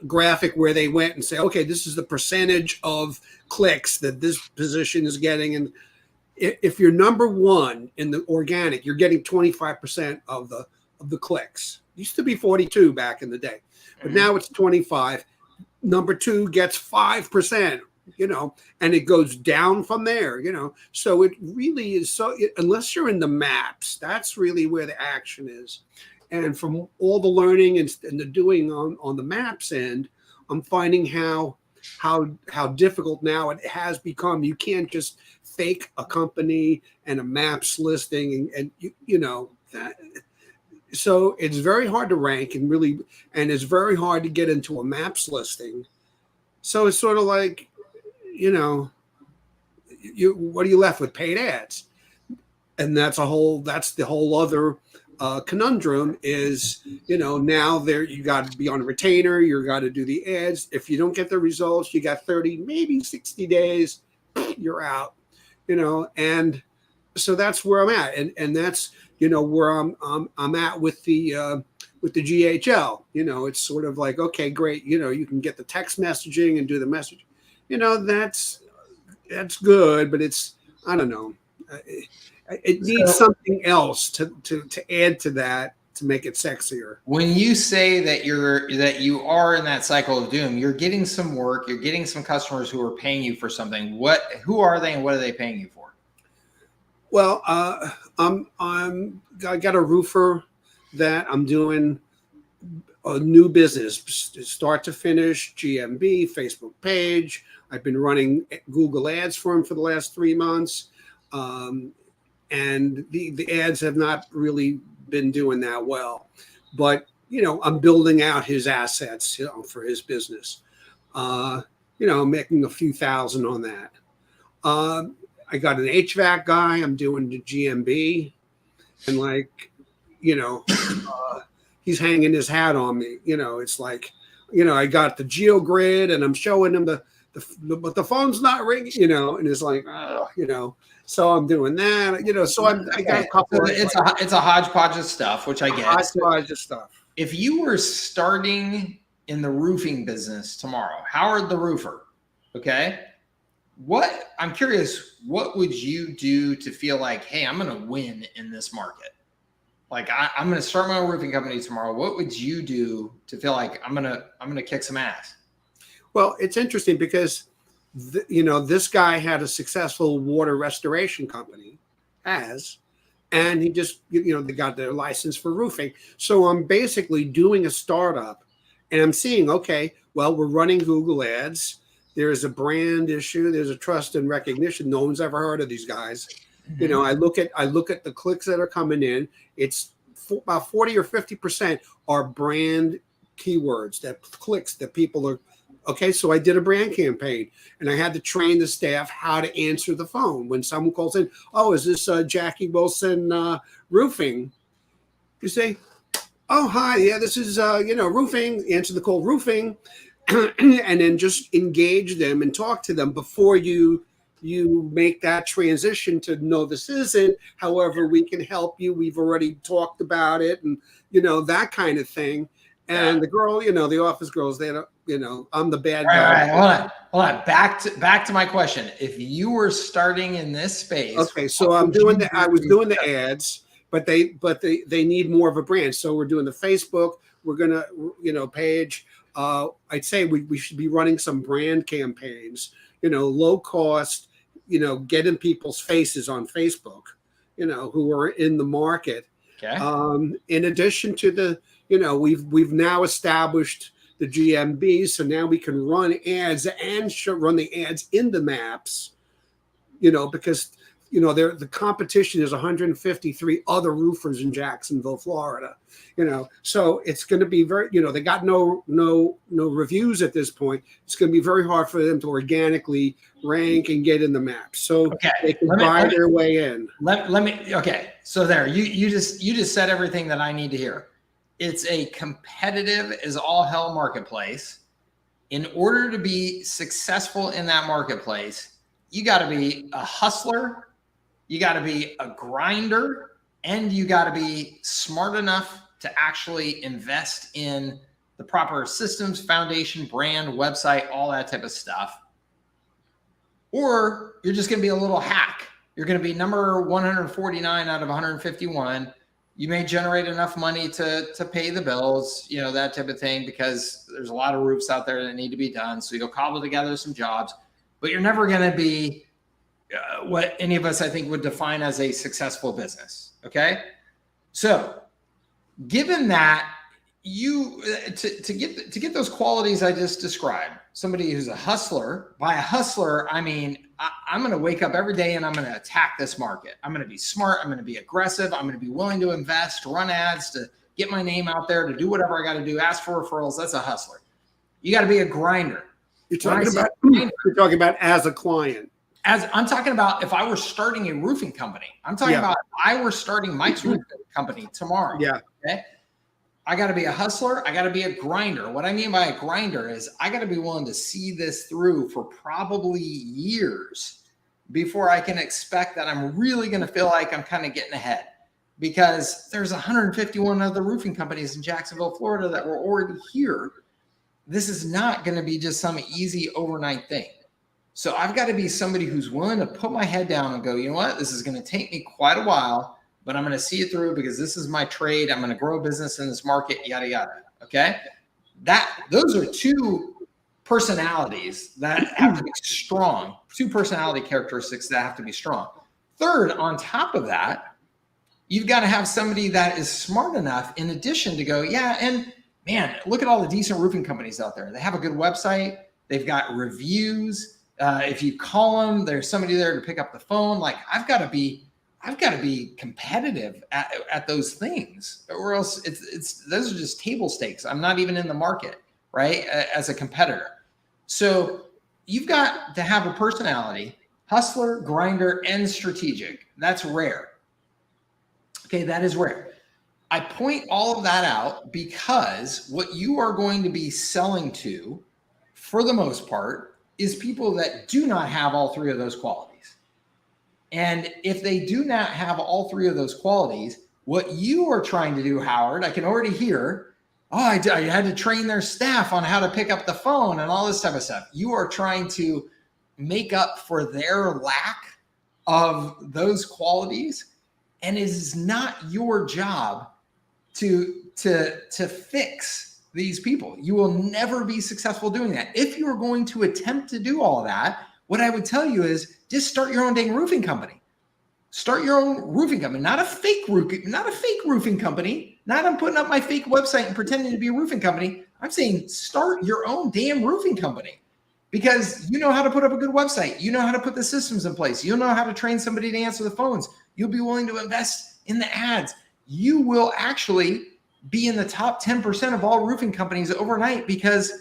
graphic where they went and say, okay, this is the percentage of clicks that this position is getting. And if you're number 1 in the organic, you're getting 25% of the clicks. It used to be 42 back in the day, but now it's 25. Number 2 gets 5%, and it goes down from there, So it really is unless you're in the maps, that's really where the action is. And from all the learning and the doing on the maps end, I'm finding how difficult now it has become. You can't just fake a company and a maps listing and that. So it's very hard to rank and it's very hard to get into a maps listing. So it's sort of like, what are you left with? Paid ads. And that's the whole other conundrum is, now you got to be on a retainer, you got to do the ads. If you don't get the results, you got 30, maybe 60 days, you're out, and so that's where I'm at. And that's, where I'm at with the GHL, it's sort of like, okay, great. You can get the text messaging and do the message, that's good, but it's, I don't know. It needs something else to add to that to make it sexier. When you say that you are in that cycle of doom, you're getting some work, you're getting some customers who are paying you for something. Who are they and what are they paying you for? Well, I got a roofer that I'm doing a new business, start to finish, GMB, Facebook page. I've been running Google ads for him for the last 3 months. And the ads have not really been doing that well. But, I'm building out his assets, for his business. Making a few thousand on that. I got an HVAC guy. I'm doing the GMB. And he's hanging his hat on me. It's like, I got the GeoGrid and I'm showing him but the phone's not ringing, and it's like, so I'm doing that, so I got a couple. So it's a hodgepodge of stuff, which I get. Hodgepodge of stuff. If you were starting in the roofing business tomorrow, Howard the roofer, okay, I'm curious, what would you do to feel like, hey, I'm going to win in this market? Like I'm going to start my own roofing company tomorrow. What would you do to feel like I'm going to kick some ass? Well, it's interesting because, this guy had a successful water restoration company, and he just, they got their license for roofing. So I'm basically doing a startup and I'm seeing, okay, well, we're running Google ads. There's a brand issue. There's a trust and recognition. No one's ever heard of these guys. Mm-hmm. I look at the clicks that are coming in. It's about 40 or 50% are brand keywords, that clicks that people are. Okay, so I did a brand campaign and I had to train the staff how to answer the phone when someone calls in. Oh, is this Jackie Wilson roofing? You say, oh, hi, yeah, this is roofing. Answer the call, roofing, and then just engage them and talk to them before you make that transition to no, this isn't. However, we can help you. We've already talked about it, and that kind of thing. And the girl, the office girls, they don't. I'm the bad guy. All right, hold on. Back to my question. If you were starting in this space, okay. So I was doing the ads, but they need more of a brand. So we're doing the Facebook. We're gonna, page. I'd say we should be running some brand campaigns. Low cost. Getting people's faces on Facebook. Who are in the market. Okay. In addition to the, we've now established the GMB, so now we can run ads and run the ads in the maps, because the competition is 153 other roofers in Jacksonville, Florida, so it's going to be very, they got no reviews at this point. It's going to be very hard for them to organically rank and get in the maps, so they can buy their way in. Let me okay. So there, you just said everything that I need to hear. It's a competitive as all hell marketplace. In order to be successful in that marketplace, you got to be a hustler, you got to be a grinder, and you got to be smart enough to actually invest in the proper systems, foundation, brand, website, all that type of stuff. Or you're just going to be a little hack. You're going to be number 149 out of 151. You may generate enough money to pay the bills, that type of thing, because there's a lot of roofs out there that need to be done. So you'll cobble together some jobs, but you're never going to be what any of us, I think, would define as a successful business. Okay. So given that to get those qualities I just described, somebody who's a hustler, by a hustler, I mean, I'm going to wake up every day and I'm going to attack this market. I'm going to be smart. I'm going to be aggressive. I'm going to be willing to invest, to run ads, to get my name out there, to do whatever I got to do, ask for referrals. That's a hustler. You got to be a grinder. You're talking about as a client. As I'm talking about, if I were starting a roofing company, I'm talking about if I were starting Mike's roofing company tomorrow. Yeah. Okay. I got to be a hustler. I got to be a grinder. What I mean by a grinder is I got to be willing to see this through for probably years before I can expect that I'm really going to feel like I'm kind of getting ahead, because there's 151 other roofing companies in Jacksonville, Florida that were already here. This is not going to be just some easy overnight thing. So I've got to be somebody who's willing to put my head down and go, you know what, this is going to take me quite a while, but I'm going to see it through because this is my trade. I'm going to grow a business in this market, yada, yada. Okay. Those are two personalities that have to be strong, two personality characteristics that have to be strong. Third, on top of that, you've got to have somebody that is smart enough in addition to go, yeah, and man, look at all the decent roofing companies out there. They have a good website. They've got reviews. If you call them, there's somebody there to pick up the phone. Like I've got to be competitive at those things, or else those are just table stakes. I'm not even in the market, right? As a competitor. So you've got to have a personality, hustler, grinder, and strategic. That's rare. Okay, that is rare. I point all of that out because what you are going to be selling to, for the most part, is people that do not have all three of those qualities. And if they do not have all three of those qualities, what you are trying to do, Howard, I can already hear, I had to train their staff on how to pick up the phone and all this type of stuff. You are trying to make up for their lack of those qualities, and it is not your job to fix these people. You will never be successful doing that. If you are going to attempt to do all that, what I would tell you is just start your own dang roofing company. Start your own roofing company, not a fake roofing company. Not I'm putting up my fake website and pretending to be a roofing company. I'm saying start your own damn roofing company, because you know how to put up a good website. You know how to put the systems in place. You know how to train somebody to answer the phones. You'll be willing to invest in the ads. You will actually be in the top 10% of all roofing companies overnight, because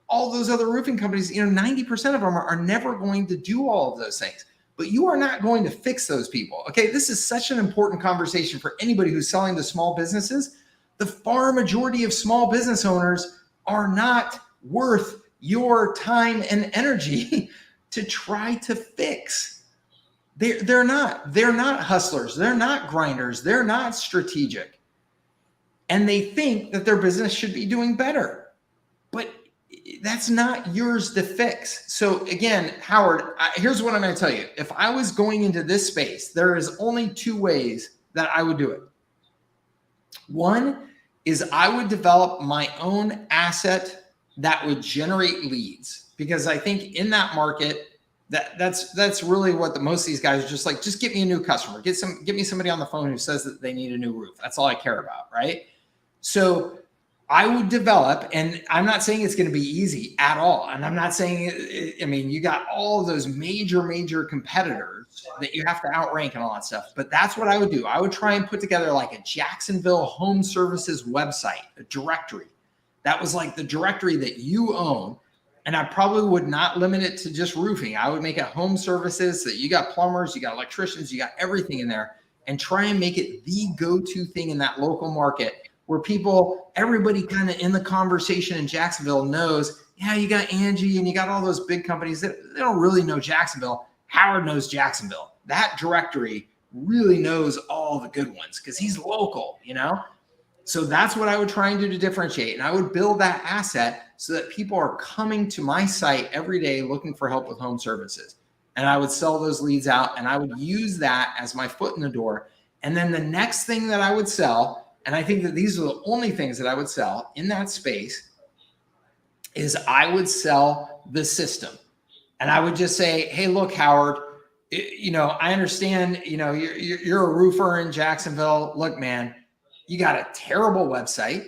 all those other roofing companies, 90% of them are never going to do all of those things. But you are not going to fix those people. Okay, this is such an important conversation for anybody who's selling to small businesses. The far majority of small business owners are not worth your time and energy to try to fix. They're not hustlers. They're not grinders. They're not strategic. And they think that their business should be doing better. But that's not yours to fix. So again, Howard, here's what I'm going to tell you. If I was going into this space, there is only two ways that I would do it. One is I would develop my own asset that would generate leads, because I think in that market, that's really what most of these guys are just like, just get me a new customer, get me somebody on the phone who says that they need a new roof. That's all I care about, right? So I would develop, and I'm not saying it's going to be easy at all. And I'm not saying, you got all of those major competitors that you have to outrank and all that stuff. But that's what I would do. I would try and put together like a Jacksonville home services website, a directory. That was like the directory that you own. And I probably would not limit it to just roofing. I would make it home services, so that you got plumbers, you got electricians, you got everything in there, and try and make it the go-to thing in that local market, where everybody kind of in the conversation in Jacksonville knows, yeah, you got Angie and you got all those big companies that they don't really know Jacksonville. Howard knows Jacksonville. That directory really knows all the good ones because he's local, So that's what I would try and do to differentiate. And I would build that asset so that people are coming to my site every day looking for help with home services. And I would sell those leads out, and I would use that as my foot in the door. And then the next thing that I would sell, and I think that these are the only things that I would sell in that space, is I would sell the system. And I would just say, hey, look, Howard, I understand, you're a roofer in Jacksonville. Look, man, you got a terrible website.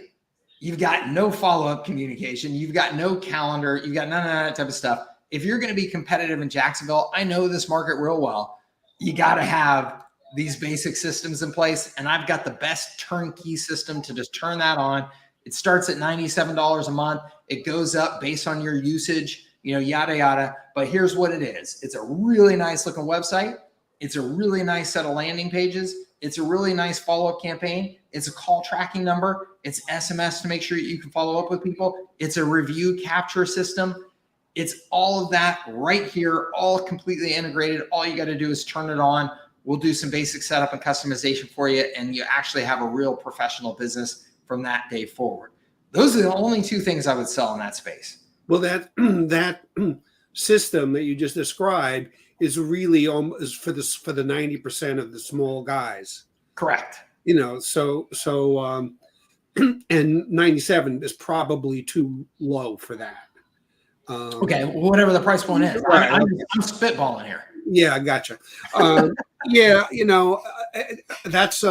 You've got no follow-up communication. You've got no calendar. You've got none of that type of stuff. If you're going to be competitive in Jacksonville, I know this market real well. You got to have these basic systems in place. And I've got the best turnkey system to just turn that on. It starts at $97 a month. It goes up based on your usage, yada, yada. But here's what it is. It's a really nice looking website. It's a really nice set of landing pages. It's a really nice follow-up campaign. It's a call tracking number. It's SMS to make sure you can follow up with people. It's a review capture system. It's all of that right here, all completely integrated. All you got to do is turn it on. We'll do some basic setup and customization for you, and you actually have a real professional business from that day forward. Those are the only two things I would sell in that space. Well, that system that you just described is really is for the 90% of the small guys. Correct. And 97 is probably too low for that. Okay, whatever the price point is. Right. I'm spitballing here. Yeah, I gotcha. That's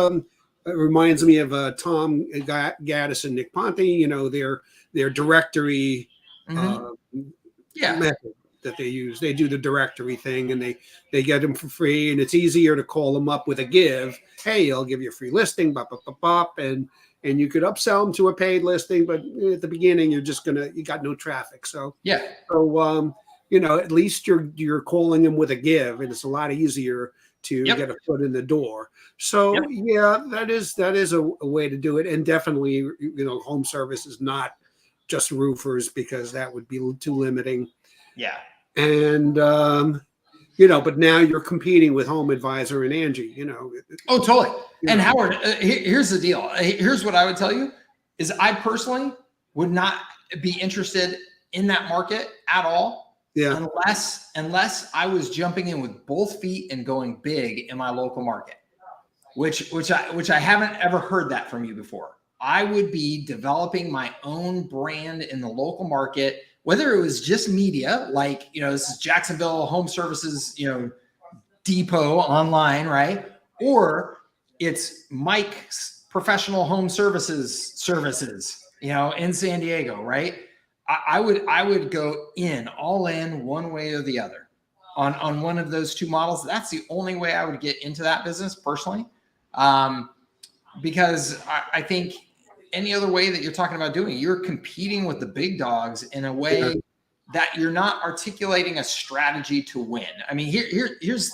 It reminds me of Tom Gaddis and Nick Ponte. You know, their directory method that they use. They do the directory thing, and they get them for free, and it's easier to call them up with a give. Hey, I'll give you a free listing, and you could upsell them to a paid listing, but at the beginning you got no traffic. So you know, at least you're calling them with a give, and it's a lot easier to get a foot in the door. So yeah, that is a way to do it, and definitely, you know, home service is not just roofers, because that would be too limiting. Yeah. And you know, but now you're competing with Home Advisor and Angie, you know. Oh, totally. And Howard, here's the deal. Here's what I would tell you is I personally would not be interested in that market at all. Yeah. Unless I was jumping in with both feet and going big in my local market, which I haven't ever heard that from you before. I would be developing my own brand in the local market, whether it was just media, like, you know, this is Jacksonville Home Services, you know, Depot online, right? Or it's Mike's Professional Home Services, you know, in San Diego, right? I would go all in one way or the other on one of those two models. That's the only way I would get into that business personally. Because I think any other way that you're talking about doing it, you're competing with the big dogs in a way that you're not articulating a strategy to win. I mean, here's,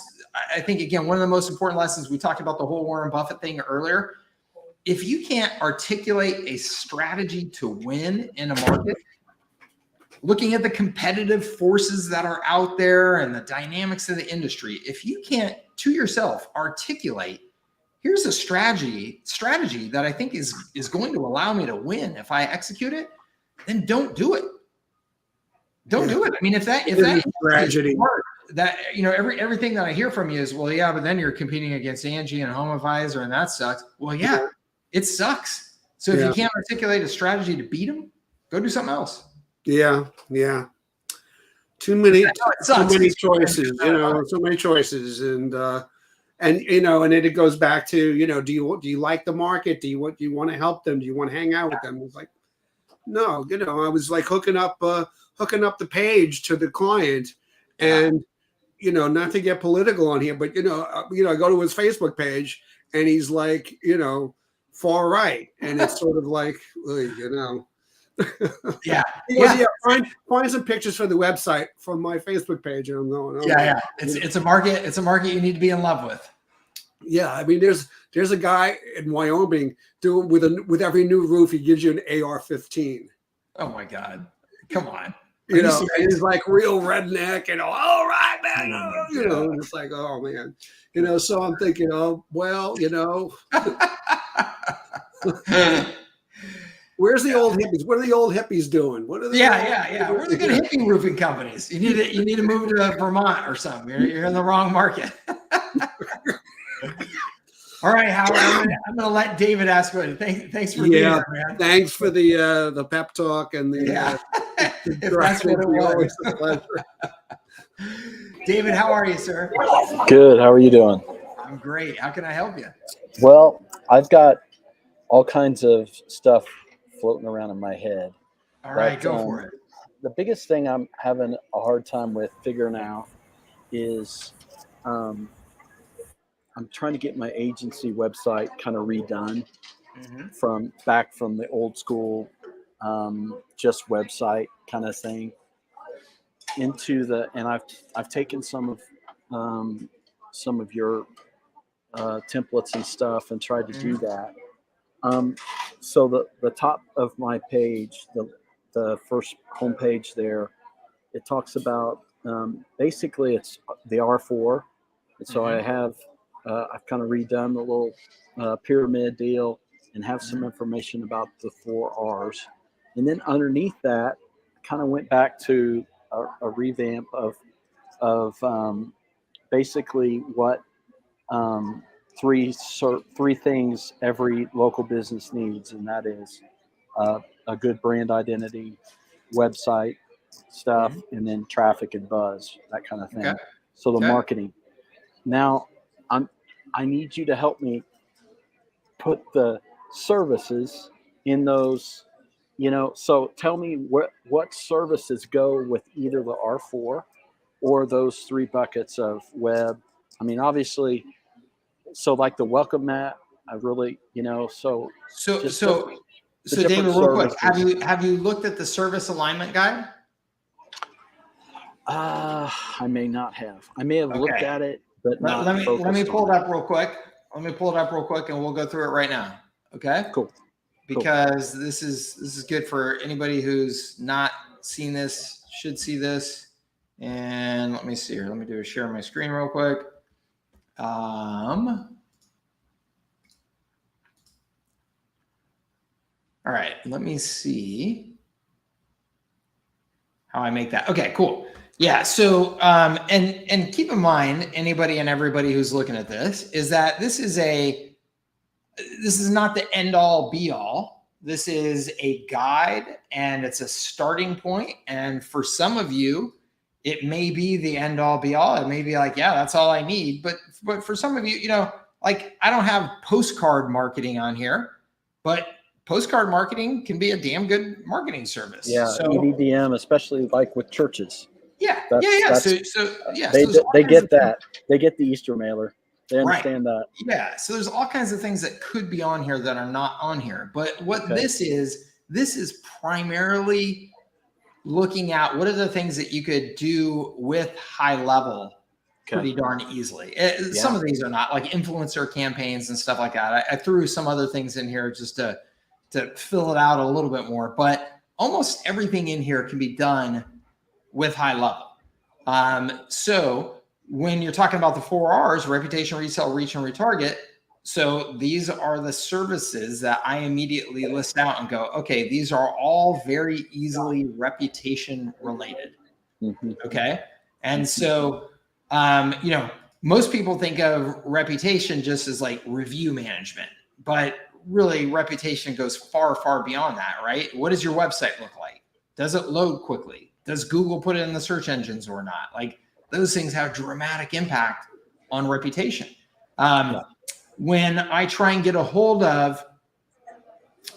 I think, again, one of the most important lessons. We talked about the whole Warren Buffett thing earlier. If you can't articulate a strategy to win in a market, looking at the competitive forces that are out there and the dynamics of the industry, if you can't to yourself articulate, here's a strategy that I think is going to allow me to win if I execute it, then don't do it. Don't do it. I mean, if that tragedy, that, you know, everything that I hear from you is, well, yeah, but then you're competing against Angie and Home Advisor, and that sucks. Well, yeah, it sucks. So if you can't articulate a strategy to beat them, go do something else. Yeah. Too many choices, you know, so many choices. And you know, and then it goes back to, you know, do you like the market? Do you want to help them? Do you want to hang out with them? It's like, no, you know, I was like hooking up the page to the client, and, you know, not to get political on here, but, you know, I go to his Facebook page and he's like, you know, far right. And it's sort of like, you know, find some pictures for the website from my Facebook page, and I'm going, it's a market you need to be in love with. I mean, there's a guy in Wyoming doing with every new roof he gives you an AR-15. Oh my God, come on. You know, and he's like real redneck and all right, man, you know, and it's like, oh man, you know, so I'm thinking, oh well, you know. Where's the old hippies? What are the old hippies doing? What are they? We're the good hippie roofing companies. You need to move to Vermont or something. You're in the wrong market. All right, Howard. I'm gonna let David ask what. Thanks for being here, man. Thanks for the pep talk and the. If that's what it was. A pleasure. David, how are you, sir? Good. How are you doing? I'm great. How can I help you? Well, I've got all kinds of stuff floating around in my head. All right, go for it. The biggest thing I'm having a hard time with figuring out is I'm trying to get my agency website kind of redone from the old school just website kind of thing into and I've taken some of your templates and stuff and tried to do that. So the top of my page, the first homepage there, it talks about basically it's the R4. And so I have I've kind of redone the little pyramid deal and have some information about the 4 R's. And then underneath that, I kind of went back to a revamp of basically what three things every local business needs, and that is a good brand identity, website stuff, and then traffic and buzz, that kind of thing. Okay. So the marketing. Now, I need you to help me put the services in those, so tell me what services go with either the R4 or those 3 buckets of web. I mean, obviously, so like the welcome mat, I really, so just So the different David, real quick, services. have you looked at the service alignment guide? I may not have. I may have looked Okay. at it, but not Let me focused pull on it up real quick. Let me pull it up real quick, and we'll go through it right now. Okay. Cool. Because this is good for anybody who's not seen this, should see this. And let me see here. Let me do a share my screen real quick. All right, let me see how I make that. Okay, cool. Yeah, so and keep in mind, anybody and everybody who's looking at this, is that this is not the end all be all. This is a guide and it's a starting point. And for some of you, it may be the end all be all. It may be like, yeah, that's all I need. But for some of you, like I don't have postcard marketing on here, but postcard marketing can be a damn good marketing service. Yeah, so, EDDM, especially like with churches. Yeah. They get that. They get the Easter mailer. They understand that. Yeah. So there's all kinds of things that could be on here that are not on here. But what this is primarily looking at what are the things that you could do with HighLevel pretty darn easily. Some of these are not, like influencer campaigns and stuff like that. I threw some other things in here just to fill it out a little bit more, but almost everything in here can be done with HighLevel. So when you're talking about the 4 R's, reputation, resell, reach, and retarget, so these are the services that I immediately list out and go, okay, these are all very easily reputation related. Okay. And so, most people think of reputation just as like review management, but really reputation goes far, far beyond that, right? What does your website look like? Does it load quickly? Does Google put it in the search engines or not? Like those things have dramatic impact on reputation. When I try and get a hold of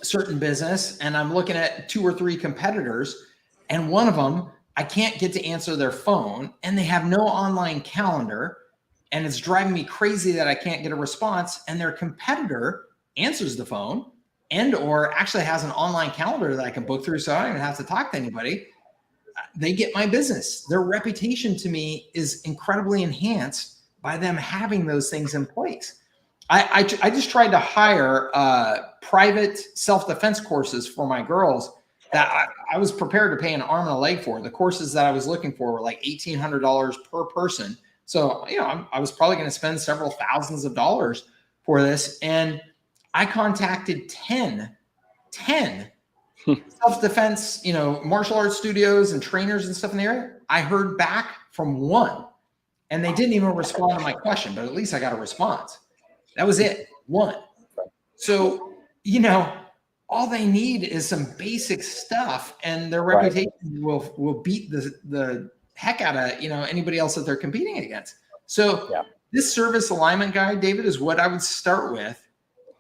certain business and I'm looking at 2 or 3 competitors and one of them, I can't get to answer their phone and they have no online calendar and it's driving me crazy that I can't get a response, and their competitor answers the phone and or actually has an online calendar that I can book through so I don't even have to talk to anybody. They get my business. Their reputation to me is incredibly enhanced by them having those things in place. I just tried to hire private self-defense courses for my girls that I was prepared to pay an arm and a leg for. The courses that I was looking for were like $1,800 per person. So, I was probably going to spend several thousands of dollars for this. And I contacted 10 self-defense, martial arts studios and trainers and stuff in the area. I heard back from 1 and they didn't even respond to my question, but at least I got a response. That was it. 1. So, all they need is some basic stuff and their reputation will beat the heck out of, anybody else that they're competing against. So this service alignment guide, David, is what I would start with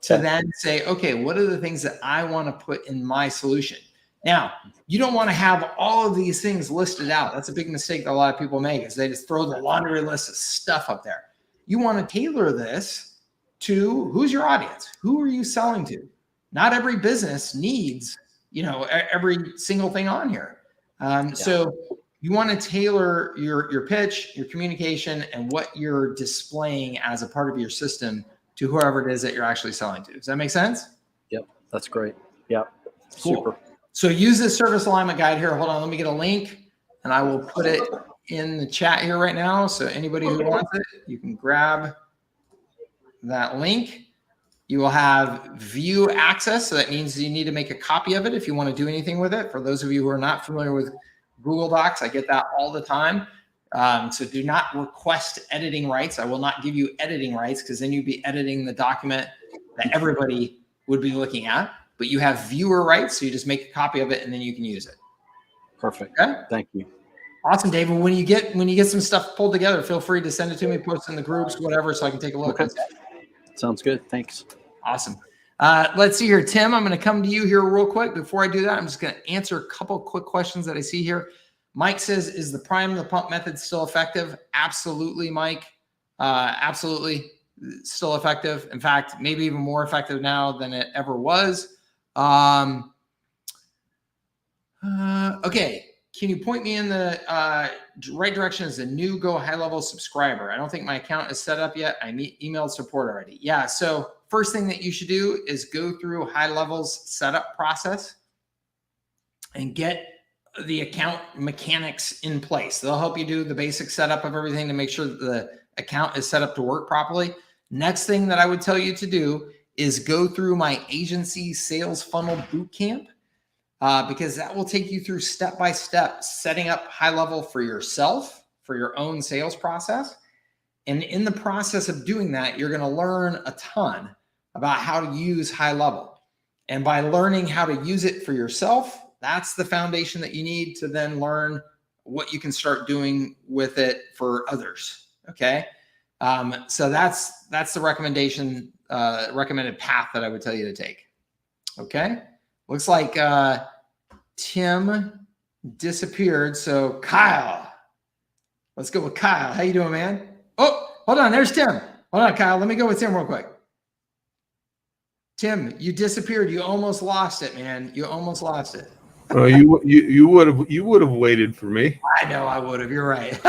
to then say, okay, what are the things that I want to put in my solution? Now, you don't want to have all of these things listed out. That's a big mistake that a lot of people make, is they just throw the laundry list of stuff up there. You want to tailor this to who's your audience? Who are you selling to? Not every business needs, every single thing on here. So you want to tailor your pitch, your communication, and what you're displaying as a part of your system to whoever it is that you're actually selling to. Does that make sense? Yep, that's great. Yep, cool. Super. So use this service alignment guide here. Hold on, let me get a link, and I will put it in the chat here right now. So anybody who wants it, you can grab that link. You will have view access. So that means you need to make a copy of it if you want to do anything with it. For those of you who are not familiar with Google Docs, I get that all the time. So do not request editing rights. I will not give you editing rights because then you'd be editing the document that everybody would be looking at. But you have viewer rights, so you just make a copy of it and then you can use it. Perfect. Okay? Thank you. Awesome, David. When you get some stuff pulled together, feel free to send it to me, post it in the groups, whatever, so I can take a look. Okay. Sounds good. Thanks. Awesome. Let's see here, Tim. I'm going to come to you here real quick. Before I do that, I'm just going to answer a couple quick questions that I see here. Mike says, "Is the prime the pump method still effective?" Absolutely, Mike. Absolutely, still effective. In fact, maybe even more effective now than it ever was. Okay. Can you point me in the right direction as a new Go High Level subscriber? I don't think my account is set up yet. I emailed support already. Yeah. So first thing that you should do is go through High Level's setup process and get the account mechanics in place. They'll help you do the basic setup of everything to make sure that the account is set up to work properly. Next thing that I would tell you to do is go through my agency sales funnel bootcamp. Because that will take you through step-by-step setting up High Level for yourself, for your own sales process. And in the process of doing that, you're going to learn a ton about how to use High Level. And by learning how to use it for yourself, that's the foundation that you need to then learn what you can start doing with it for others. Okay. So that's the recommended path that I would tell you to take. Okay. Looks like Tim disappeared. So Kyle, let's go with Kyle. How you doing, man? Oh, hold on. There's Tim. Hold on, Kyle. Let me go with Tim real quick. Tim, you disappeared. You almost lost it, man. You almost lost it. You would have waited for me. I know I would have. You're right.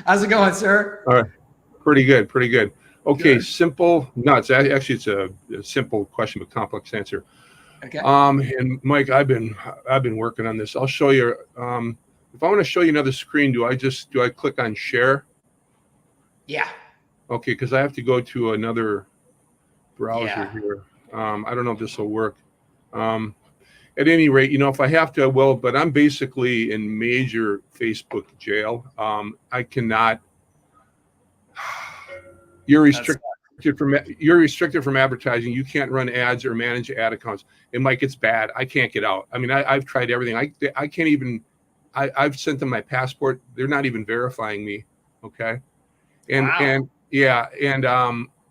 How's it going, sir? All right, pretty good. Okay, Good. Simple. No, it's a simple question but complex answer. Okay. And Mike, I've been working on this. I'll show you. If I want to show you another screen, do I click on share? Yeah. Okay, because I have to go to another browser Yeah. here. I don't know if this will work. At any rate, if I have to, I will. But I'm basically in major Facebook jail. I cannot. You're restricted from advertising. You can't run ads or manage ad accounts. And Mike, it's bad. I can't get out. I mean, I've tried everything. I can't even. I've sent them my passport. They're not even verifying me. Okay. And Wow. and yeah, and I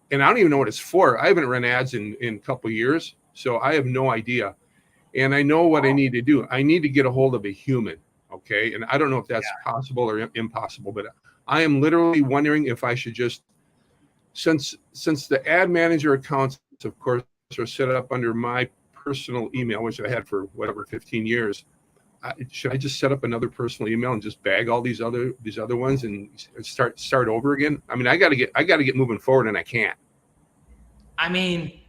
don't even know what it's for. I haven't run ads in a couple of years, so I have no idea. And I know what I need to do. I need to get a hold of a human. Okay. And I don't know if that's possible or impossible, but I am literally wondering if I should just, since the ad manager accounts, of course, are set up under my personal email, which I had for 15 years. Should I just set up another personal email and just bag all these other ones and start over again? I mean, I got to get moving forward, and I can't. I mean,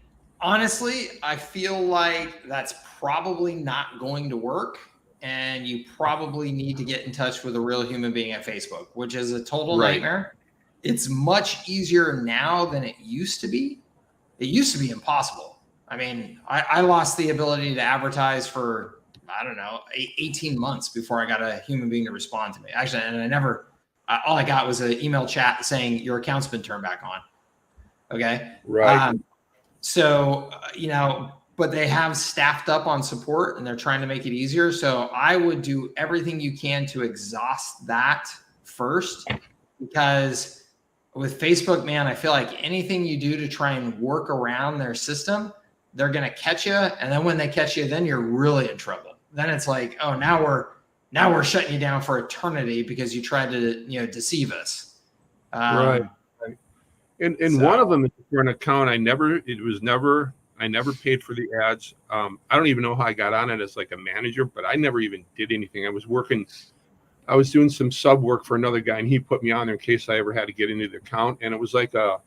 honestly, I feel like that's probably not going to work. And you probably need to get in touch with a real human being at Facebook, which is a total nightmare. It's much easier now than it used to be. It used to be impossible. I mean, I lost the ability to advertise for, I don't know, 18 months before I got a human being to respond to me. Actually, and all I got was an email chat saying your account's been turned back on. Okay. Right. But they have staffed up on support and they're trying to make it easier. So I would do everything you can to exhaust that first, because with Facebook, man, I feel like anything you do to try and work around their system, they're going to catch you. And then when they catch you, then you're really in trouble. Then it's like, oh, now we're shutting you down for eternity because you tried to, deceive us. Right. And one of them is for an account I never paid for the ads. I don't even know how I got on it as like a manager, but I never even did anything. I was doing some sub work for another guy, and he put me on there in case I ever had to get into the account. And it was like a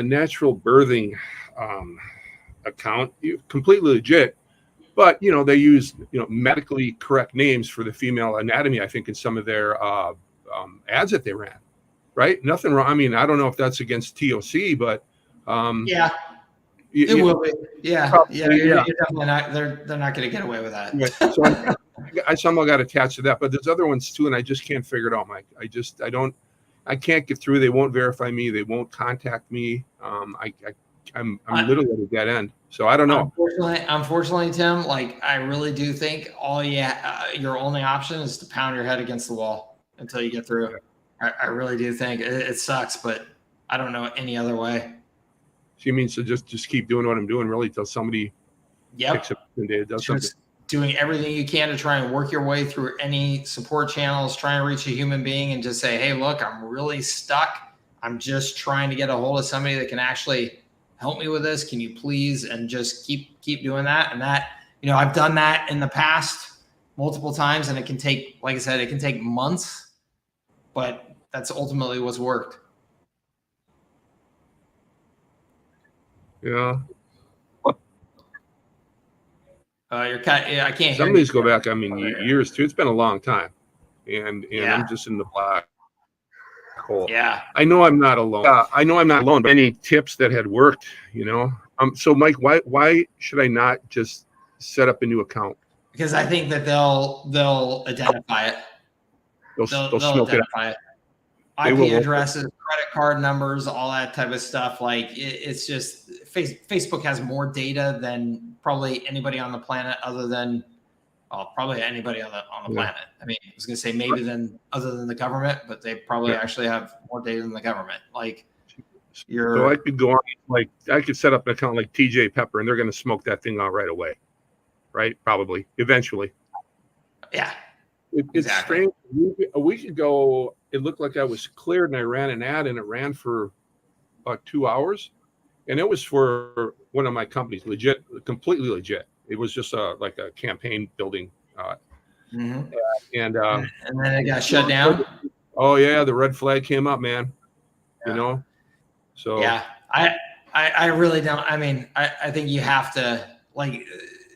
natural birthing account, completely legit. But they use medically correct names for the female anatomy, I think, in some of their ads that they ran. Right? Nothing wrong. I mean, I don't know if that's against TOC, but yeah, it will be. Yeah, probably, you're definitely not. They're not going to get away with that. Right. So I somehow got attached to that, but there's other ones too, and I just can't figure it out, Mike. I can't get through. They won't verify me. They won't contact me. I'm literally at a dead end. So I don't know. Unfortunately, Tim, like I really do think your only option is to pound your head against the wall until you get through. I really do think it sucks, but I don't know any other way. So you mean so just keep doing what I'm doing really till somebody picks up and does something. Just doing everything you can to try and work your way through any support channels, trying to reach a human being and just say, hey, look, I'm really stuck. I'm just trying to get a hold of somebody that can actually help me with this. Can you please? And just keep doing that. And that, I've done that in the past multiple times, and it can take, like I said, it can take months, but that's ultimately what's worked. Yeah. I can't hear Some you. of these go back, years too. It's been a long time. And Yeah. I'm just in the black hole. Yeah. I know I'm not alone. But any tips that had worked, so Mike, why should I not just set up a new account? Because I think that they'll identify it. They'll smoke identify it. They IP will. addresses, credit card numbers, all that type of stuff. Like it's just Facebook has more data than probably anybody on the planet, other than probably anybody on the planet. I mean, I was gonna say maybe other than the government, but they probably actually have more data than the government. Like so I could go on, like I could set up an account like TJ Pepper, and they're gonna smoke that thing out right away, right? Probably, eventually. Yeah. It's exactly. strange. A week ago, it looked like I was cleared, and I ran an ad, and it ran for about 2 hours, and it was for one of my companies, legit, completely legit. It was just like a campaign building, Mm-hmm. and then it got shut down. Oh yeah, the red flag came up, man. Yeah. So yeah, I really don't. I mean, I think you have to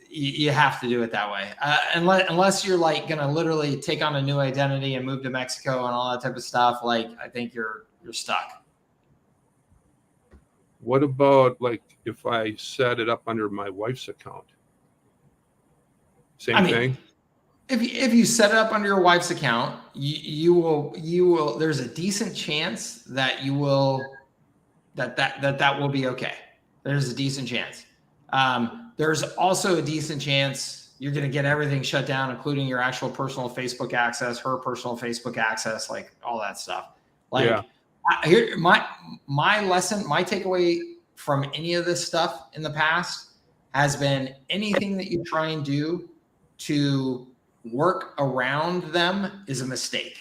you have to do it that way. Unless you're like going to literally take on a new identity and move to Mexico and all that type of stuff. Like, I think you're stuck. What about like if I set it up under my wife's account? Same thing. If you set it up under your wife's account, you will. There's a decent chance that you will that will be okay. There's a decent chance. There's also a decent chance you're going to get everything shut down, including your actual personal Facebook access, her personal Facebook access, like all that stuff. Like here, my lesson, my takeaway from any of this stuff in the past has been anything that you try and do to work around them is a mistake.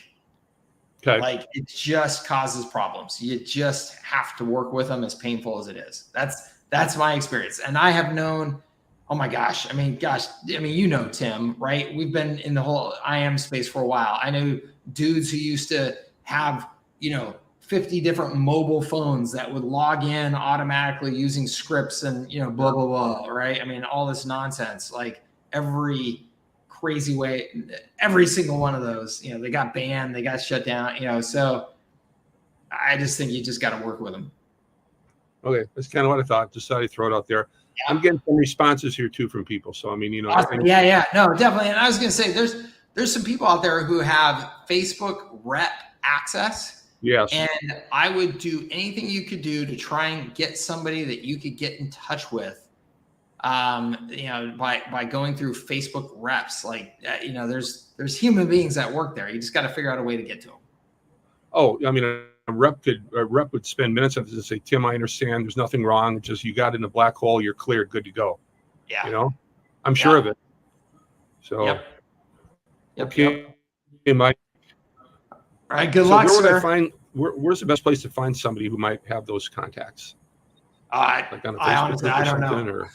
Okay. Like it just causes problems. You just have to work with them, as painful as it is. That's my experience. And I have known, oh my gosh. I mean, Tim, right? We've been in the whole IM space for a while. I know dudes who used to have, 50 different mobile phones that would log in automatically using scripts and, blah, blah, blah, right? I mean, all this nonsense, like every crazy way, every single one of those, they got banned, they got shut down, so I just think you just got to work with them. Okay, that's kind of what I thought. Just thought I'd throw it out there. Yeah. I'm getting some responses here too from people. So I mean, awesome. Yeah, no, definitely. And I was going to say, there's some people out there who have Facebook rep access. Yes. And I would do anything you could do to try and get somebody that you could get in touch with, by going through Facebook reps. Like, there's human beings that work there. You just got to figure out a way to get to them. Oh, I mean, a rep would spend minutes and say, Tim, I understand. There's nothing wrong. It's just you got in the black hole. You're cleared. Good to go. Yeah. I'm sure of it. So, Yep. Okay, Mike. All right. Good luck, sir. Where's the best place to find somebody who might have those contacts? Like on I honestly, I don't know.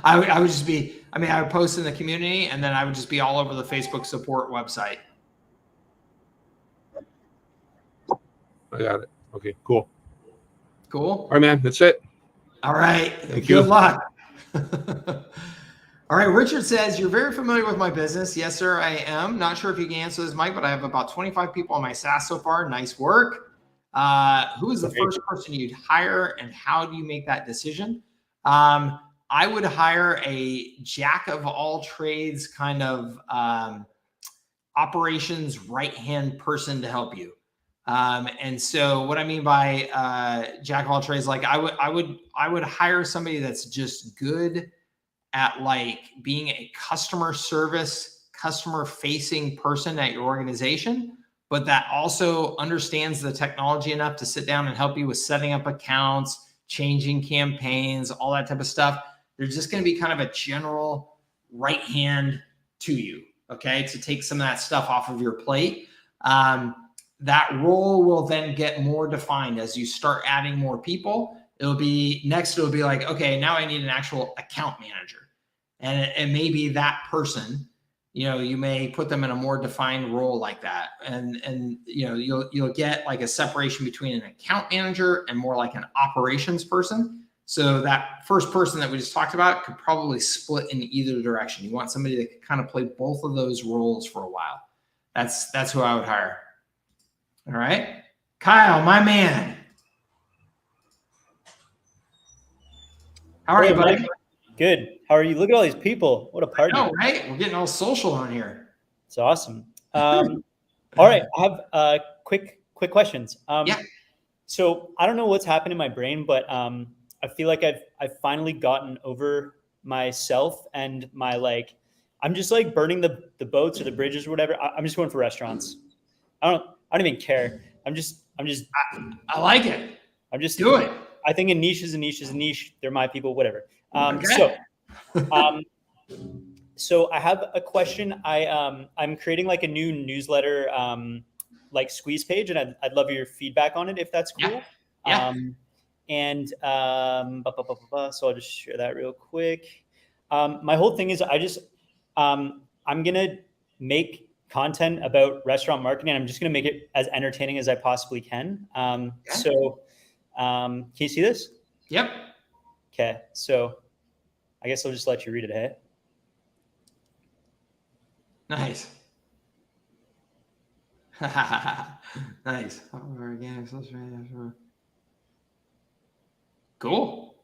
I would just be, I would post in the community, and then I would just be all over the Facebook support website. I got it. Okay, cool. Cool. All right, man. That's it. All right. Thank you. Good luck. All right. Richard says, you're very familiar with my business. Yes, sir, I am. Not sure if you can answer this, Mike, but I have about 25 people on my SaaS so far. Nice work. Who is the first person you'd hire, and how do you make that decision? I would hire a jack of all trades kind of operations right-hand person to help you. And so what I mean by jack of all trades, like I would hire somebody that's just good at like being a customer facing person at your organization, but that also understands the technology enough to sit down and help you with setting up accounts, changing campaigns, all that type of stuff. There's just going to be kind of a general right hand to you, okay, to take some of that stuff off of your plate. That role will then get more defined as you start adding more people. It'll be like, okay, now I need an actual account manager. And maybe that person, you may put them in a more defined role like that. And you'll get like a separation between an account manager and more like an operations person. So that first person that we just talked about could probably split in either direction. You want somebody that can kind of play both of those roles for a while. That's who I would hire. All right. Kyle, my man. How are you, buddy? Good. How are you? Look at all these people. What a party. I know, right? We're getting all social on here. It's awesome. All right. I have quick questions. Yeah. So I don't know what's happened in my brain, but I feel like I've finally gotten over myself and my I'm just like burning the boats or the bridges or whatever. I'm just going for restaurants. I don't even care. I'm just I like it. I'm just do it. I think a niche is a niche is a niche. They're my people, whatever. Okay. So I have a question. I'm creating like a new newsletter, like squeeze page, and I'd love your feedback on it if that's cool. Yeah. So I'll just share that real quick. My whole thing is I'm gonna make content about restaurant marketing. And I'm just gonna make it as entertaining as I possibly can. So can you see this? Yep. Okay, so I guess I'll just let you read it, hey? Nice. Nice. Cool.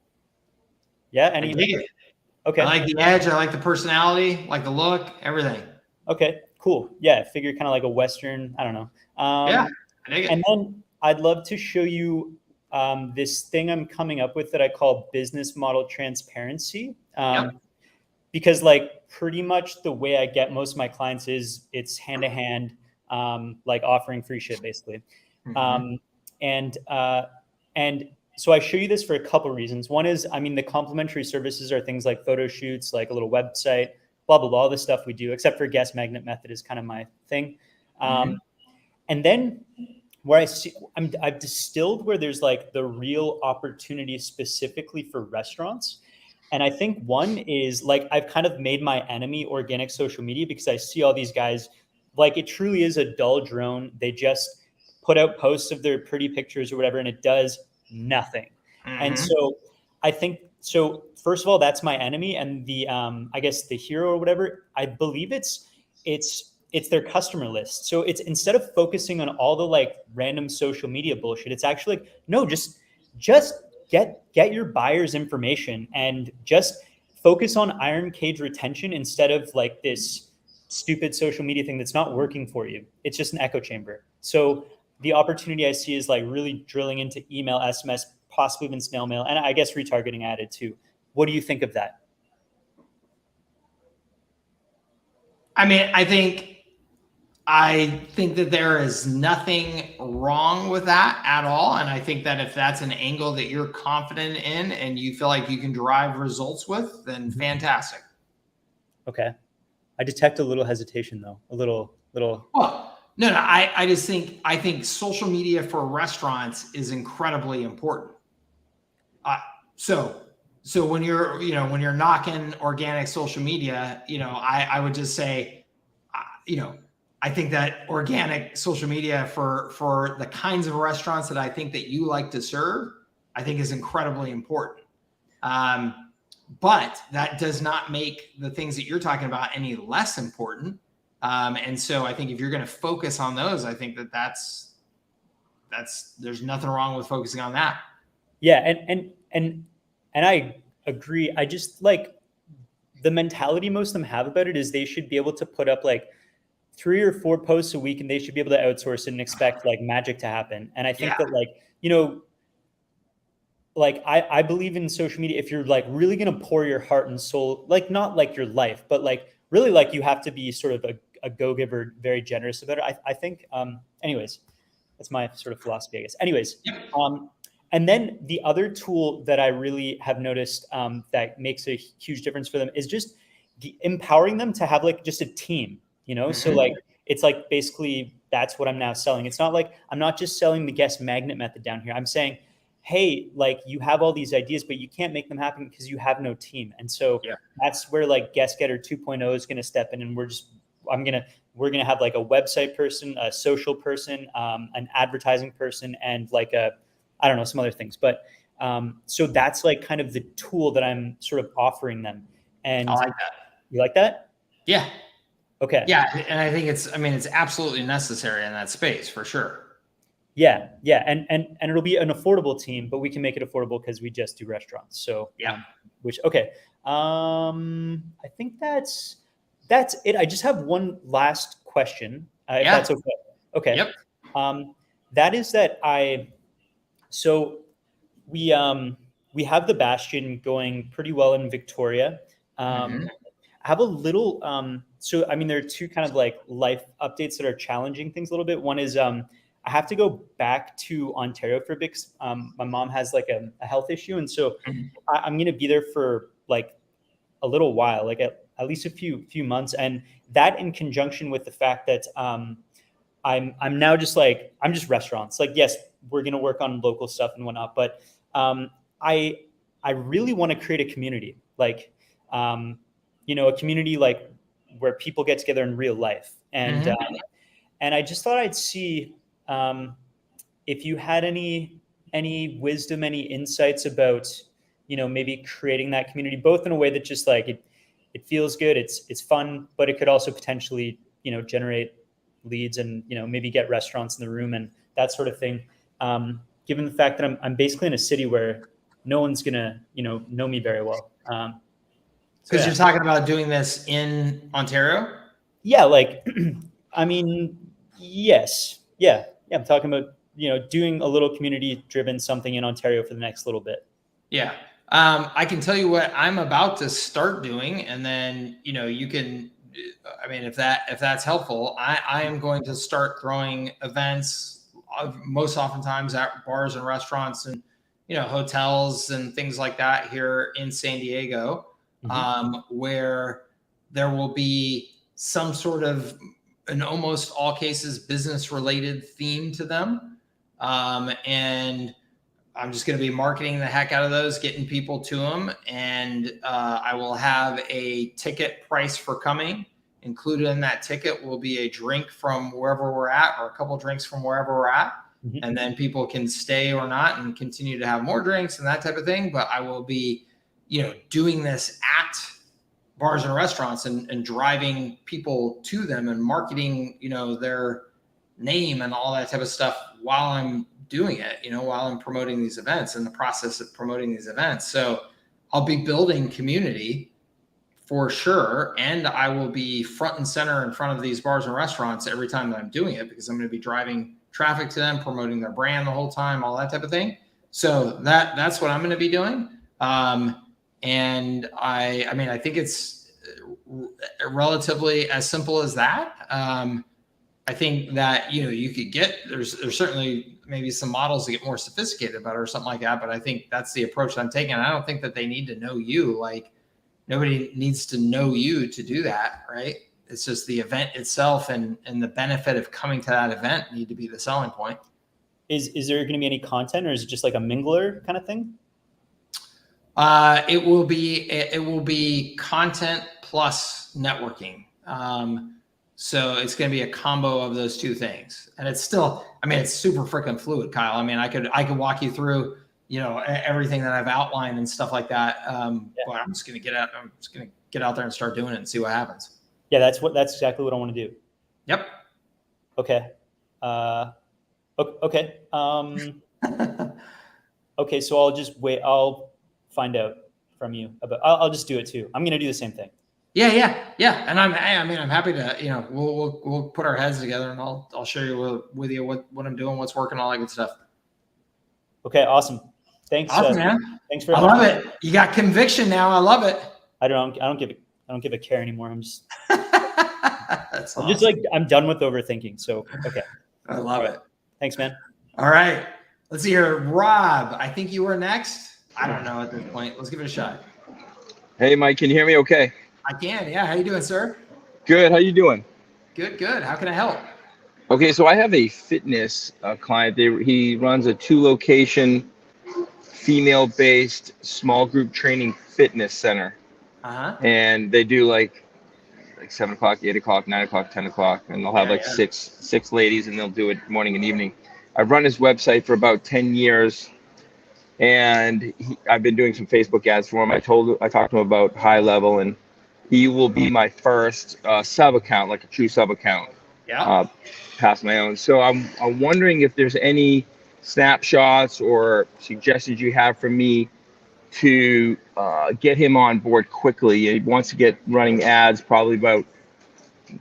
Yeah, I dig it. Okay. I like the edge. I like the personality, like the look, everything. Okay, cool. Yeah, figure kind of like a Western, I don't know. Yeah, I dig it. And then I'd love to show you this thing I'm coming up with that I call business model transparency. Because like pretty much the way I get most of my clients is it's hand to hand, like offering free shit basically. Mm-hmm. And so I show you this for a couple of reasons. One is, the complimentary services are things like photo shoots, like a little website, blah, blah, blah, all the stuff we do, except for guest magnet method is kind of my thing. And then where I've distilled where there's like the real opportunity specifically for restaurants. And I think one is like, I've kind of made my enemy organic social media because I see all these guys, like it truly is a dull drone. They just put out posts of their pretty pictures or whatever, and it does nothing. And so I think, first of all, that's my enemy. And the, I guess the hero or whatever, I believe it's their customer list. So it's instead of focusing on all the like random social media bullshit, it's actually like, no, just get your buyer's information and just focus on iron cage retention instead of like this stupid social media thing that's not working for you. It's just an echo chamber. So the opportunity I see is like really drilling into email, SMS, possibly even snail mail, and I guess retargeting added too. What do you think of that? I think that there is nothing wrong with that at all. And I think that if that's an angle that you're confident in and you feel like you can derive results with, then fantastic. Okay. I detect a little hesitation though, a little. Well, no, I think social media for restaurants is incredibly important. So when you're knocking organic social media, I would just say, I think that organic social media for the kinds of restaurants that I think that you like to serve, I think is incredibly important. But that does not make the things that you're talking about any less important. And so I think if you're going to focus on those, I think that's there's nothing wrong with focusing on that. Yeah. And I agree. I just like the mentality most of them have about it is they should be able to put up like 3 or 4 posts a week and they should be able to outsource it and expect like magic to happen. And I think that like, I believe in social media. If you're like really going to pour your heart and soul, like not like your life, but like really like you have to be sort of a go-giver, very generous about it. I think, anyways, that's my sort of philosophy, I guess. Anyways, And then the other tool that I really have noticed that makes a huge difference for them is just empowering them to have like just a team, So like, it's like basically that's what I'm now selling. It's not like I'm not just selling the guest magnet method down here. I'm saying, hey, like you have all these ideas, but you can't make them happen because you have no team. And so that's where like Guest Getter 2.0 is going to step in. And we're going to have like a website person, a social person, an advertising person, and like I don't know, some other things. But so that's like kind of the tool that I'm sort of offering them. And I like that. You like that? Yeah. Okay. Yeah. And I think it's absolutely necessary in that space for sure. Yeah. Yeah. And it'll be an affordable team, but we can make it affordable because we just do restaurants. So, okay. I think that's it. I just have one last question. If that's okay. Okay. Yep. That is that so we have the Bastion going pretty well in Victoria. I have a little, so I mean, there are two kind of like life updates that are challenging things a little bit. One is I have to go back to Ontario for a bit. My mom has like a health issue, and so I'm going to be there for like a little while, like at least a few months, and that in conjunction with the fact that I'm now just like I'm just restaurants. Like yes, we're going to work on local stuff and whatnot, but I really want to create a community, like a community like where people get together in real life, and I just thought I'd see if you had any wisdom, any insights about maybe creating that community, both in a way that just like it feels good, it's fun, but it could also potentially generate leads and maybe get restaurants in the room and that sort of thing. Given the fact that I'm basically in a city where no one's gonna know me very well. Because you're talking about doing this in Ontario? Yeah, like, I mean, yes. Yeah, I'm talking about, doing a little community-driven something in Ontario for the next little bit. Yeah. I can tell you what I'm about to start doing, and then, you can, if that's helpful, I am going to start throwing events most oftentimes at bars and restaurants and, hotels and things like that here in San Diego. Where there will be some sort of, in almost all cases, business related theme to them. And I'm just going to be marketing the heck out of those, getting people to them. And I will have a ticket price for coming. Included in that ticket will be a drink from wherever we're at, or a couple drinks from wherever we're at. And then people can stay or not and continue to have more drinks and that type of thing. But I will be doing this at bars and restaurants and driving people to them and marketing, their name and all that type of stuff while I'm doing it, while I'm promoting these events, in the process of promoting these events. So I'll be building community for sure. And I will be front and center in front of these bars and restaurants every time that I'm doing it, because I'm going to be driving traffic to them, promoting their brand the whole time, all that type of thing. So that's what I'm going to be doing. And I think it's relatively as simple as that. I think that, you could get, there's certainly maybe some models that get more sophisticated about it or something like that. But I think that's the approach I'm taking. I don't think that they need to know you. Like, nobody needs to know you to do that. Right. It's just the event itself and the benefit of coming to that event need to be the selling point. Is there going to be any content, or is it just like a mingler kind of thing? It will be content plus networking. So it's going to be a combo of those two things. And it's still, it's super freaking fluid, Kyle. I could walk you through, everything that I've outlined and stuff like that. But I'm just going to get out there and start doing it and see what happens. Yeah, that's exactly what I want to do. Yep. Okay. Okay. Okay. So I'll just wait. I'll find out from you about. I'll just do it too. I'm going to do the same thing. Yeah. And I'm happy to. We'll put our heads together and I'll share you with you what I'm doing, what's working, all that good stuff. Okay. Awesome. Thanks. Awesome, man. Thanks for. I love it. You got conviction now. I love it. I don't give a care anymore. I'm just. That's awesome. Just like I'm done with overthinking. So okay. I love it. Thanks, man. All right. Let's see here. Rob, I think you were next. I don't know at this point. Let's give it a shot. Hey, Mike, can you hear me okay? I can. Yeah. How you doing, sir? Good. How you doing? Good. Good. How can I help? Okay, so I have a fitness client. He runs a 2-location, female-based small group training fitness center. Uh-huh. And they do like 7 o'clock, 8 o'clock, 9 o'clock, 10 o'clock, and they'll have six ladies, and they'll do it morning and evening. I've run his website for about 10 years, and I've been doing some Facebook ads for him. I talked to him about HighLevel, and he will be my first sub account, like a true sub account. Yeah. Past my own. So I'm wondering if there's any snapshots or suggestions you have for me to get him on board quickly. He wants to get running ads probably about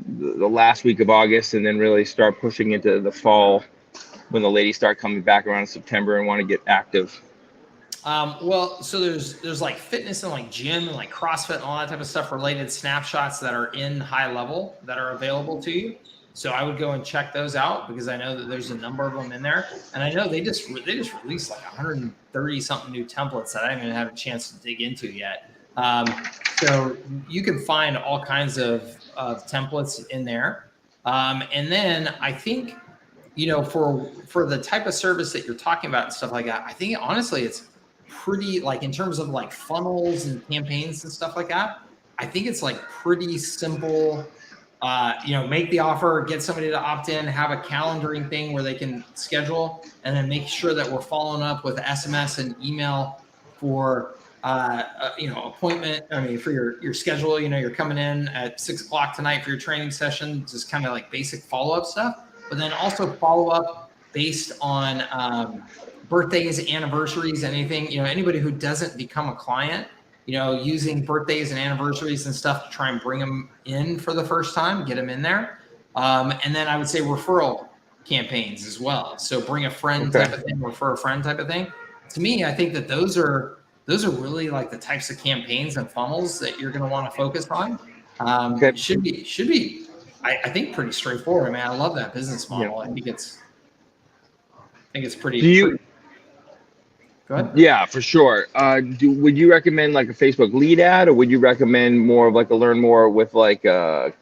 the last week of August, and then really start pushing into the fall when the ladies start coming back around in September and want to get active. Well, so there's like fitness and like gym and like CrossFit and all that type of stuff related snapshots that are in HighLevel that are available to you. So I would go and check those out because I know that there's a number of them in there, and I know they just released like 130 something new templates that I haven't even had a chance to dig into yet. So you can find all kinds of templates in there, and then I think for the type of service that you're talking about and stuff like that, I think honestly it's pretty, like in terms of like funnels and campaigns and stuff like that, I think it's like pretty simple. Make the offer, get somebody to opt in, have a calendaring thing where they can schedule, and then make sure that we're following up with SMS and email for, appointment. I mean, for your schedule, you're coming in at 6 o'clock tonight for your training session, just kind of like basic follow-up stuff, but then also follow up based on birthdays, anniversaries, anything, anybody who doesn't become a client, using birthdays and anniversaries and stuff to try and bring them in for the first time, get them in there. And then I would say referral campaigns as well. So bring a friend type of thing, refer a friend type of thing. To me, I think that those are really like the types of campaigns and funnels that you're going to want to focus on. Should be, I think pretty straightforward. I mean, I love that business model. Yeah. I think it's pretty. Go ahead. Yeah, for sure. Would you recommend like a Facebook lead ad, or would you recommend more of like a learn more with like a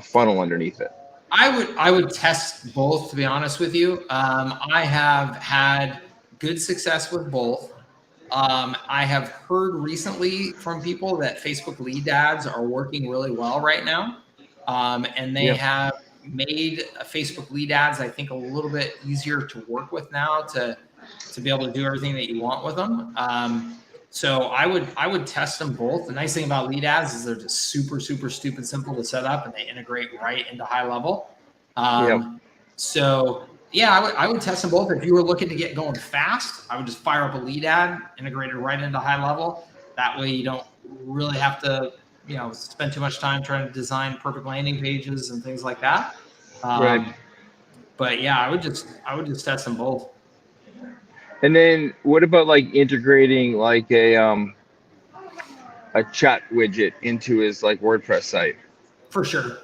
funnel underneath it? I would test both, to be honest with you. I have had good success with both. I have heard recently from people that Facebook lead ads are working really well right now. And they have made Facebook lead ads, I think, a little bit easier to work with now to be able to do everything that you want with them. So I would test them both. The nice thing about lead ads is they're just super, super stupid simple to set up, and they integrate right into HighLevel. So yeah, I would test them both. If you were looking to get going fast, I would just fire up a lead ad, integrate it right into HighLevel. That way you don't really have to, spend too much time trying to design perfect landing pages and things like that. But yeah, I would just test them both. And then what about like integrating like a chat widget into his like WordPress site? For sure.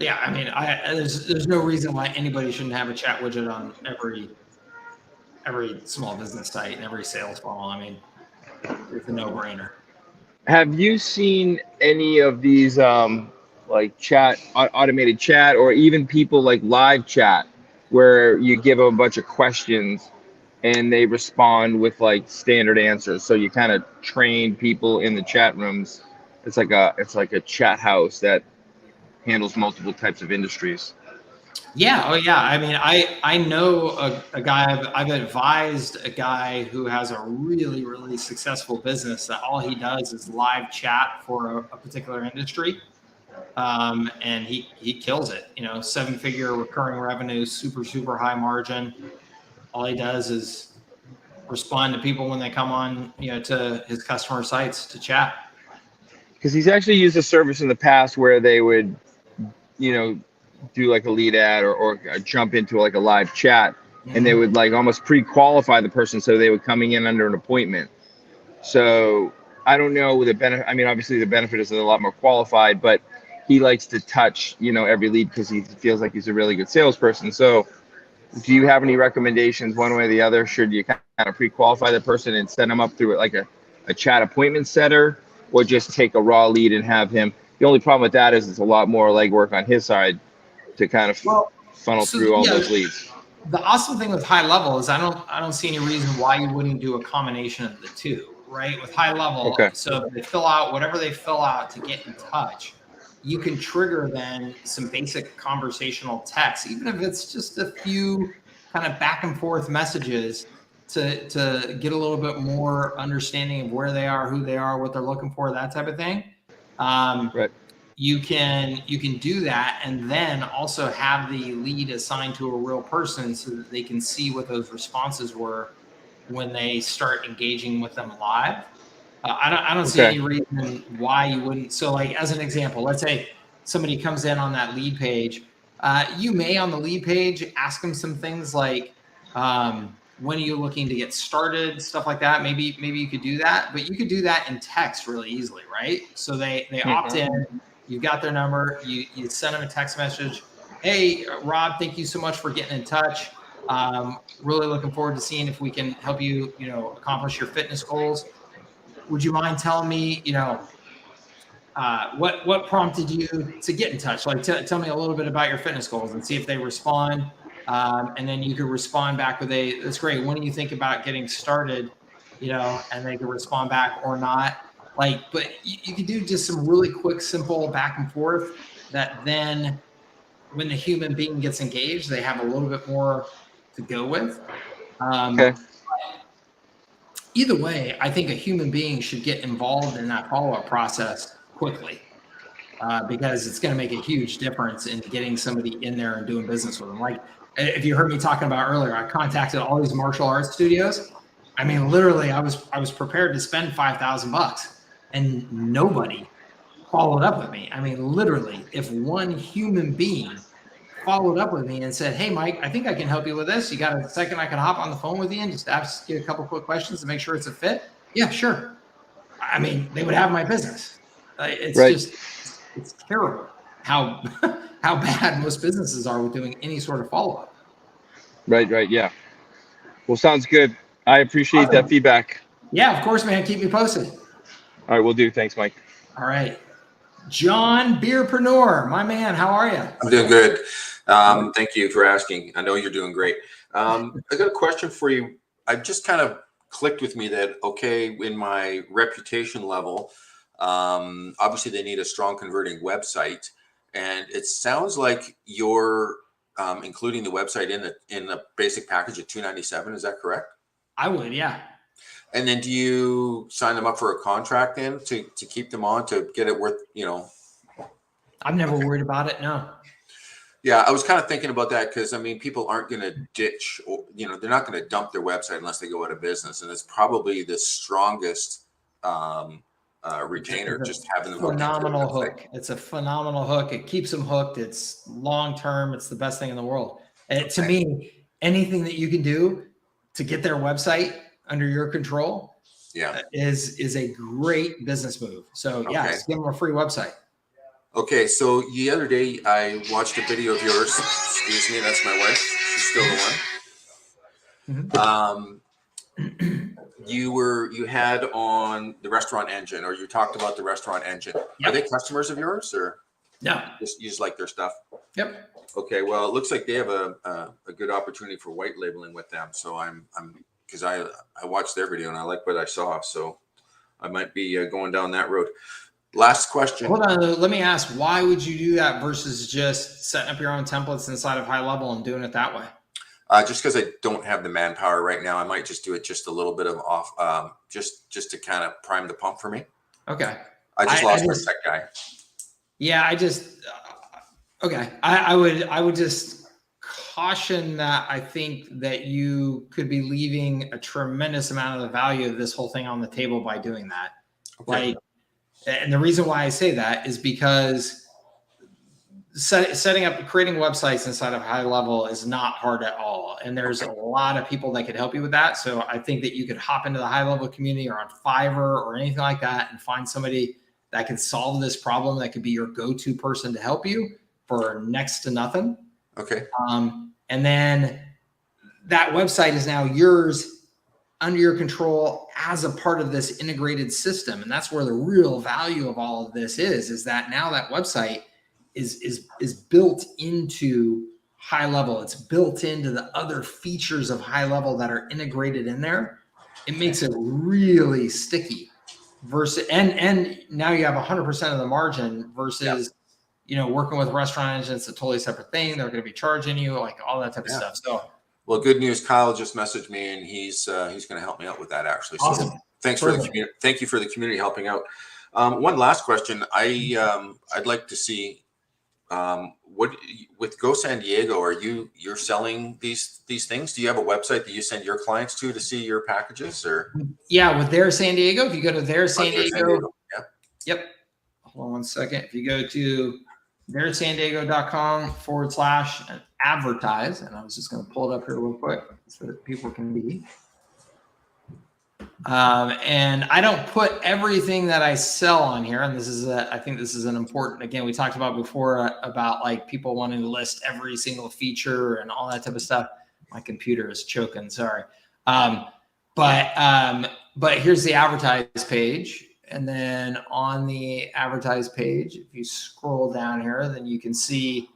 Yeah, I mean, there's no reason why anybody shouldn't have a chat widget on every small business site and every sales funnel. I mean, it's a no-brainer. Have you seen any of these like automated chat, or even people like live chat, where you give them a bunch of questions and they respond with like standard answers? So you kind of train people in the chat rooms. It's like a chat house that handles multiple types of industries. Yeah. Oh yeah. I mean, I know a guy, I've advised a guy who has a really, really successful business that all he does is live chat for a particular industry. And he kills it, 7-figure recurring revenue, super, super high margin. All he does is respond to people when they come on, to his customer sites to chat. Because he's actually used a service in the past where they would, do like a lead ad or jump into like a live chat, and they would like almost pre-qualify the person so they were coming in under an appointment. So I don't know the benefit. I mean, obviously the benefit is a lot more qualified, but he likes to touch, every lead because he feels like he's a really good salesperson. So do you have any recommendations one way or the other? Should you kind of pre-qualify the person and set them up through like a chat appointment setter, or just take a raw lead and have him? The only problem with that is it's a lot more legwork on his side to kind of funnel through all those leads. The awesome thing with HighLevel is I don't see any reason why you wouldn't do a combination of the two, right? With HighLevel, Okay. so if they fill out whatever they fill out to get in touch, you can trigger then some basic conversational text, even if it's just a few kind of back and forth messages to get a little bit more understanding of where they are, who they are, what they're looking for, that type of thing. Right. You can do that, and then also have the lead assigned to a real person so that they can see what those responses were when they start engaging with them live. I don't see any reason why you wouldn't. So, like as an example, let's say somebody comes in on that lead page. You may on the lead page ask them some things like, when are you looking to get started, stuff like that. Maybe you could do that, but you could do that in text really easily, right? So they opt in. You got their number. You send them a text message. Hey, Rob, thank you so much for getting in touch. Really looking forward to seeing if we can help you, accomplish your fitness goals. Would you mind telling me, what prompted you to get in touch? Like, tell me a little bit about your fitness goals and see if they respond. And then you could respond back with that's great. When do you think about getting started? And they can respond back or not. But you can do just some really quick, simple back and forth that then when the human being gets engaged, they have a little bit more to go with. Either way, I think a human being should get involved in that follow-up process quickly because it's going to make a huge difference in getting somebody in there and doing business with them. Like if you heard me talking about earlier, I contacted all these martial arts studios. I mean, literally, I was prepared to spend $5,000 and nobody followed up with me. I mean, literally, if one human being followed up with me and said, hey, Mike, I think I can help you with this. You got a second I can hop on the phone with you and just ask you a couple quick questions to make sure it's a fit? Yeah, sure. I mean, they would have my business. It's terrible how bad most businesses are with doing any sort of follow-up. Right. Yeah. Well, sounds good. I appreciate that feedback. Yeah, of course, man. Keep me posted. All right, we'll do. Thanks, Mike. All right. John Beerpreneur, my man, how are you? I'm doing good. Thank you for asking. I know you're doing great. I got a question for you. I just kind of clicked with me that, okay, in my reputation level, obviously they need a strong converting website. And it sounds like you're including the website in the basic package at $297. Is that correct? I would, yeah. And then do you sign them up for a contract then to keep them on to get it worth, I've never worried about it. No. Yeah, I was kind of thinking about that because, I mean, people aren't going to ditch, or, they're not going to dump their website unless they go out of business. And it's probably the strongest retainer, just having them phenomenal hook. It's a phenomenal hook. It keeps them hooked. It's long-term. It's the best thing in the world. And to me, anything that you can do to get their website under your control is a great business move. So just give them a free website. Okay, so the other day I watched a video of yours. Excuse me, that's my wife. She's still the one. You had on the restaurant engine, or you talked about the restaurant engine. Are they customers of yours, or no? You just like their stuff. Yep. Okay, well, it looks like they have a good opportunity for white labeling with them. So I'm because I watched their video and I like what I saw, so I might be going down that road. Last question. Hold on, let me ask, why would you do that versus just setting up your own templates inside of HighLevel and doing it that way? Just because I don't have the manpower right now, I might just do it just a little bit of off, just to kind of prime the pump for me. Okay. I just lost my tech guy. Yeah, okay. I would just caution that I think that you could be leaving a tremendous amount of the value of this whole thing on the table by doing that. Okay. And the reason why I say that is because creating websites inside of HighLevel is not hard at all. And there's a lot of people that could help you with that. So I think that you could hop into the HighLevel community or on Fiverr or anything like that and find somebody that can solve this problem, that could be your go-to person to help you for next to nothing. Okay. And then that website is now yours, under your control, as a part of this integrated system. And that's where the real value of all of this is that now that website is built into HighLevel. It's built into the other features of HighLevel that are integrated in there. It makes it really sticky versus, and now you have 100% of the margin versus, you know, working with restaurant agents, a totally separate thing. They're going to be charging you, like all that type of stuff. So, well, good news. Kyle just messaged me, and he's going to help me out with that actually. Awesome. So thanks for the community. Thank you for the community helping out. One last question. I'd like to see what with Go San Diego. You're selling these things? Do you have a website that you send your clients to see your packages? Or yeah, with Their San Diego, if you go to Their San Diego, yep. Hold on one second. If you go to theirsandiego.com/advertise, and I was just going to pull it up here real quick so that people can be. And I don't put everything that I sell on here. And this is, I think this is an important, again, we talked about before about like people wanting to list every single feature and all that type of stuff. My computer is choking, sorry. But here's the advertise page. And then on the advertise page, if you scroll down here, then you can see,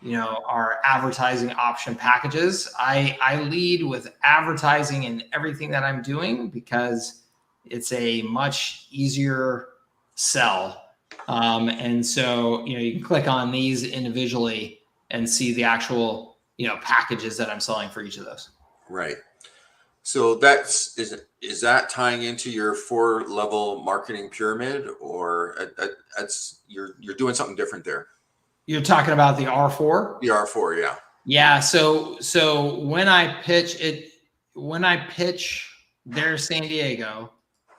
you know, our advertising option packages. I lead with advertising in everything that I'm doing because it's a much easier sell. And so, you know, you can click on these individually and see the actual, you know, packages that I'm selling for each of those. Right. So is that tying into your 4-level marketing pyramid, or you're doing something different there? You're talking about the R4? The R4, yeah. Yeah. So when I pitch Their San Diego,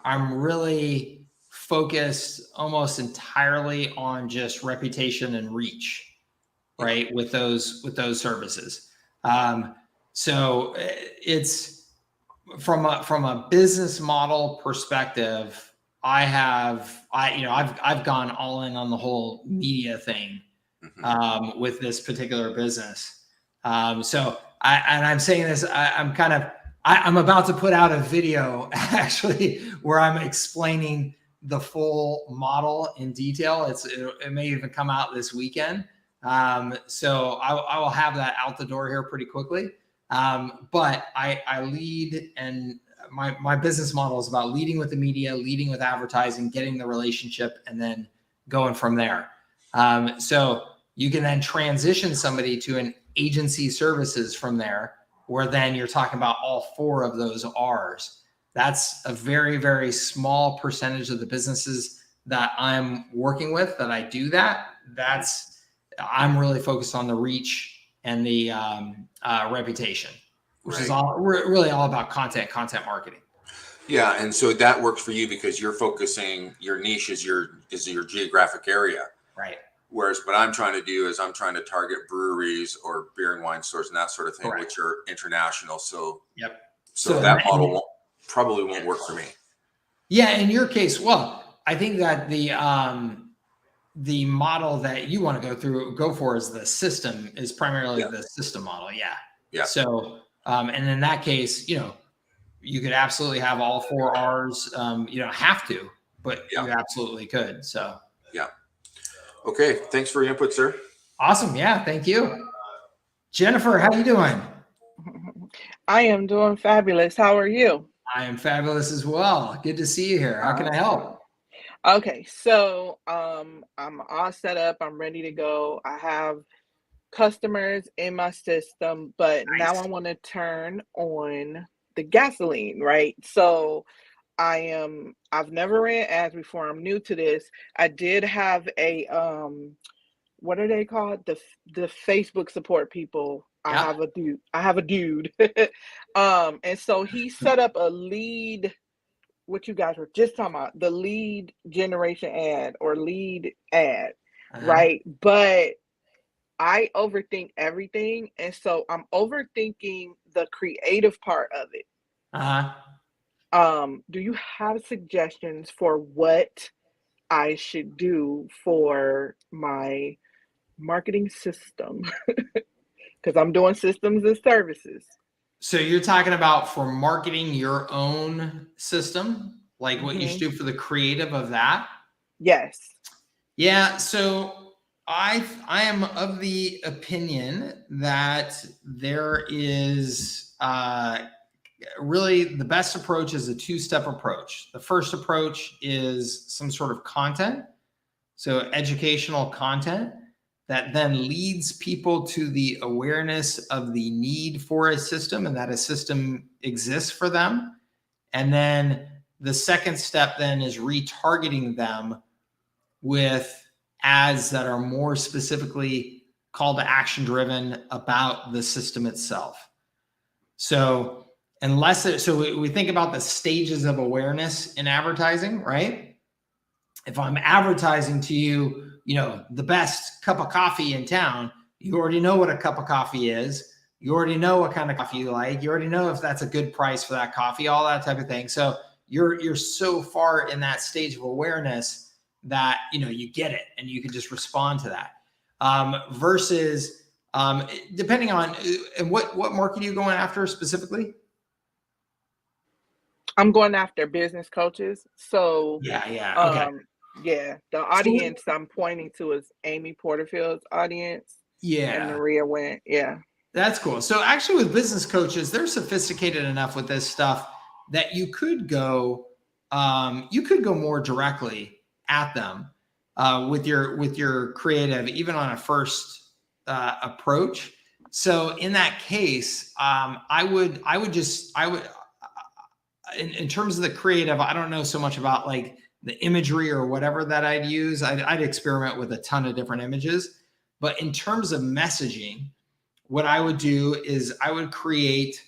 I'm really focused almost entirely on just reputation and reach, right? With those services. So it's from a business model perspective, I've gone all in on the whole media thing. With this particular business. So I'm saying this, I'm about to put out a video actually where I'm explaining the full model in detail. It may even come out this weekend. So I will have that out the door here pretty quickly. But I lead, and my business model is about leading with the media, leading with advertising, getting the relationship, and then going from there. So you can then transition somebody to an agency services from there, where then you're talking about all 4 of those R's. That's a very, very small percentage of the businesses that I'm working with that I do that. I'm really focused on the reach and the reputation, which is really all about content marketing. Yeah, and so that works for you because you're focusing, your niche is your geographic area. Right. Whereas what I'm trying to do is I'm trying to target breweries or beer and wine stores and that sort of thing, which are international. So So that model probably won't work for me. Yeah, in your case, well, I think that the model that you want to go for is the system, is primarily the system model. Yeah. So and in that case, you know, you could absolutely have all 4 R's. You don't have to, but you absolutely could. So okay, thanks for your input, sir. Awesome. Yeah, thank you. Jennifer, how you doing? I am doing fabulous. How are you? I am fabulous as well. Good to see you here. How can I help? Okay, so I'm all set up. I'm ready to go. I have customers in my system, but now I want to turn on the gasoline, right? So I've never ran ads before. I'm new to this. I did have a what are they called? The Facebook support people. I have a dude. And so he set up a lead, what you guys were just talking about, the lead generation ad or lead ad, right? But I overthink everything. And so I'm overthinking the creative part of it. Do you have suggestions for what I should do for my marketing system? Because I'm doing systems and services. So you're talking about for marketing your own system, like what you should Mm-hmm. do for the creative of that? Yes. Yeah. So I am of the opinion that there is really the best approach is a two-step approach. The first approach is some sort of content, so educational content that then leads people to the awareness of the need for a system and that a system exists for them. And then the second step then is retargeting them with ads that are more specifically call to action driven about the system itself. So we think about the stages of awareness in advertising, right? If I'm advertising to you, the best cup of coffee in town, you already know what a cup of coffee is. You already know what kind of coffee you like. You already know if that's a good price for that coffee, all that type of thing. So you're so far in that stage of awareness that, you get it and you can just respond to that. Versus depending on and what market are you going after specifically? I'm going after business coaches. So yeah. Okay. Yeah, the audience I'm pointing to is Amy Porterfield's audience. Yeah. And Maria went, yeah. That's cool. So actually with business coaches, they're sophisticated enough with this stuff that you could go more directly at them with your creative, even on a first approach. So in that case, in terms of the creative, I don't know so much about like the imagery or whatever that I'd use. I'd experiment with a ton of different images, but in terms of messaging, what I would do is I would create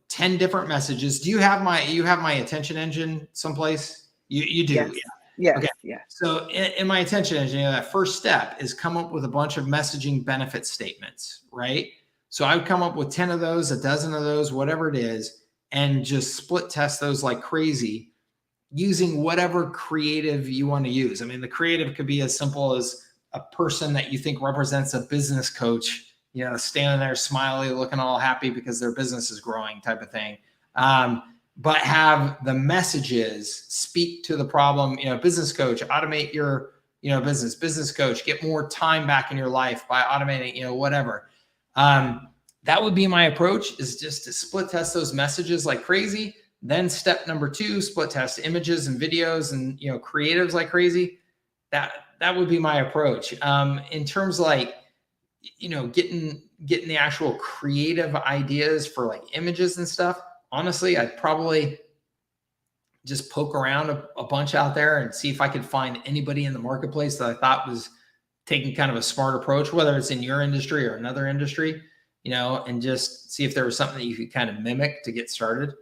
10 different messages. Do you have my attention engine someplace? You do. Yes. Yeah. Yes. Okay. Yes. So in my attention engine, that first step is come up with a bunch of messaging benefit statements, right? So I would come up with 10 of those, a dozen of those, whatever it is, and just split test those like crazy using whatever creative you want to use. I mean, the creative could be as simple as a person that you think represents a business coach, standing there smiley, looking all happy because their business is growing type of thing. But have the messages speak to the problem, business coach, automate your, business coach, get more time back in your life by automating, whatever. That would be my approach, is just to split test those messages like crazy. Then step number 2, split test images and videos and, creatives like crazy. That would be my approach. In terms of like, getting the actual creative ideas for like images and stuff. Honestly, I'd probably just poke around a bunch out there and see if I could find anybody in the marketplace that I thought was taking kind of a smart approach, whether it's in your industry or another industry, and just see if there was something that you could kind of mimic to get started.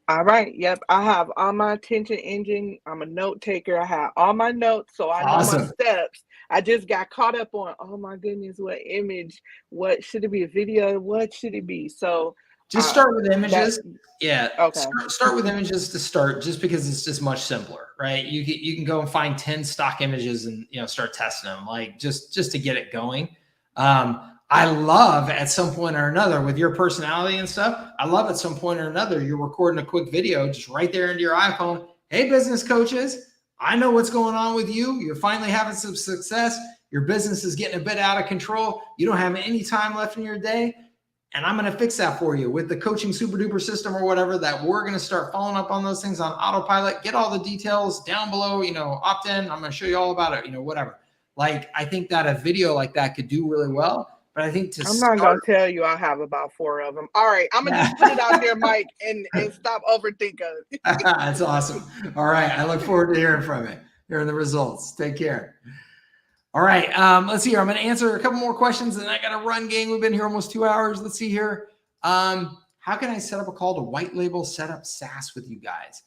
All right. Yep. I have all my attention engine. I'm a note taker. I have all my notes, so I know my steps. I just got caught up on, oh my goodness, what image? What should it be? A video? What should it be? So just start with images. Yeah. Okay. Start with images to start, just because it's just much simpler, right? You can go and find 10 stock images and start testing them, like just to get it going. I love at some point or another with your personality and stuff. I love at some point or another, you're recording a quick video just right there into your iPhone. Hey, business coaches, I know what's going on with you. You're finally having some success. Your business is getting a bit out of control. You don't have any time left in your day. And I'm going to fix that for you with the coaching super duper system or whatever, that we're going to start following up on those things on autopilot. Get all the details down below, opt in. I'm going to show you all about it, whatever. Like, I think that a video like that could do really well. But I think I'm not going to tell you I have about 4 of them. All right. I'm going to just put it out there, Mike, and stop overthinking it. That's awesome. All right. I look forward to hearing from you, hearing the results. Take care. All right. Let's see here. I'm going to answer a couple more questions and I got to run, gang. We've been here almost 2 hours. Let's see here. How can I set up a call to white label set up SaaS with you guys?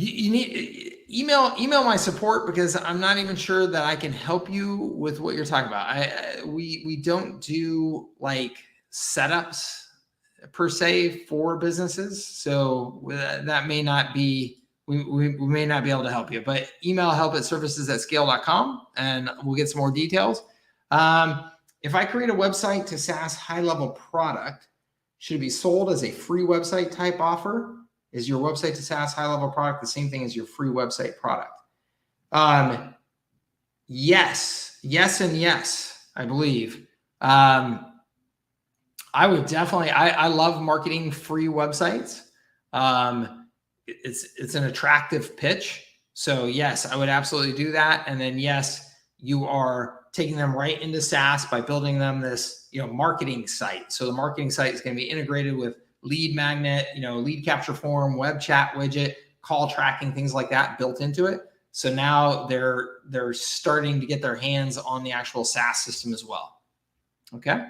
You need email my support, because I'm not even sure that I can help you with what you're talking about. We don't do like setups per se for businesses, so that may not be, we may not be able to help you. But email help@services@scale.com and we'll get some more details. if I create a website to SaaS high-level product, should it be sold as a free website type offer? Is your website to SaaS high-level product the same thing as your free website product? Yes, and yes, I believe. I would definitely, I love marketing free websites. It's an attractive pitch. So yes, I would absolutely do that. And then yes, you are taking them right into SaaS by building them this, marketing site. So the marketing site is going to be integrated with lead magnet, lead capture form, web chat widget, call tracking, things like that built into it. So now they're starting to get their hands on the actual SaaS system as well. Okay.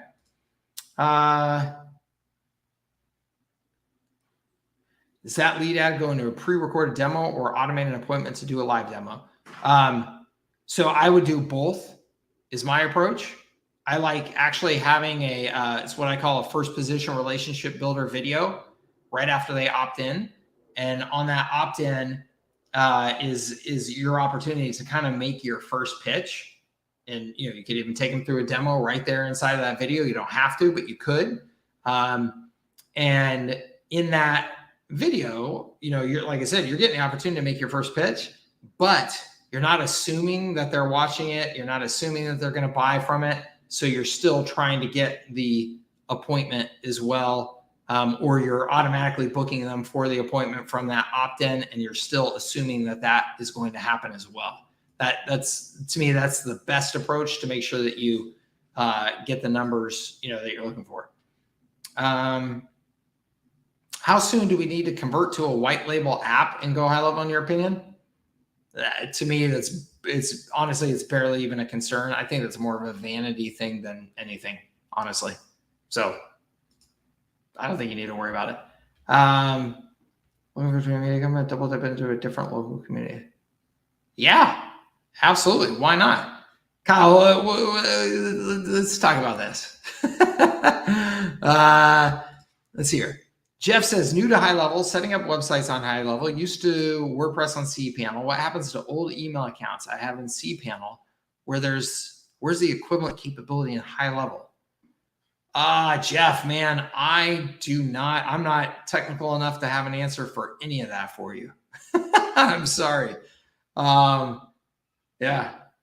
Does that lead ad go into a pre-recorded demo or automate an appointment to do a live demo? So I would do both is my approach. I like actually having it's what I call a first position relationship builder video right after they opt in. And on that opt-in is your opportunity to kind of make your first pitch. And, you could even take them through a demo right there inside of that video. You don't have to, but you could. And in that video, you're, like I said, you're getting the opportunity to make your first pitch, but you're not assuming that they're watching it. You're not assuming that they're going to buy from it. So you're still trying to get the appointment as well. Or you're automatically booking them for the appointment from that opt-in, and you're still assuming that that is going to happen as well. That's to me, that's the best approach to make sure that you get the numbers that you're looking for. How soon do we need to convert to a white label app and go high level, in your opinion? To me, it's honestly, it's barely even a concern. I think it's more of a vanity thing than anything, honestly. So I don't think you need to worry about it. I'm going to double dip into a different local community. Yeah, absolutely. Why not? Kyle, let's talk about this. Let's see here. Jeff says, new to HighLevel, setting up websites on HighLevel, used to WordPress on cPanel. What happens to old email accounts I have in cPanel where's the equivalent capability in HighLevel? Jeff, man, I'm not technical enough to have an answer for any of that for you. I'm sorry. Yeah,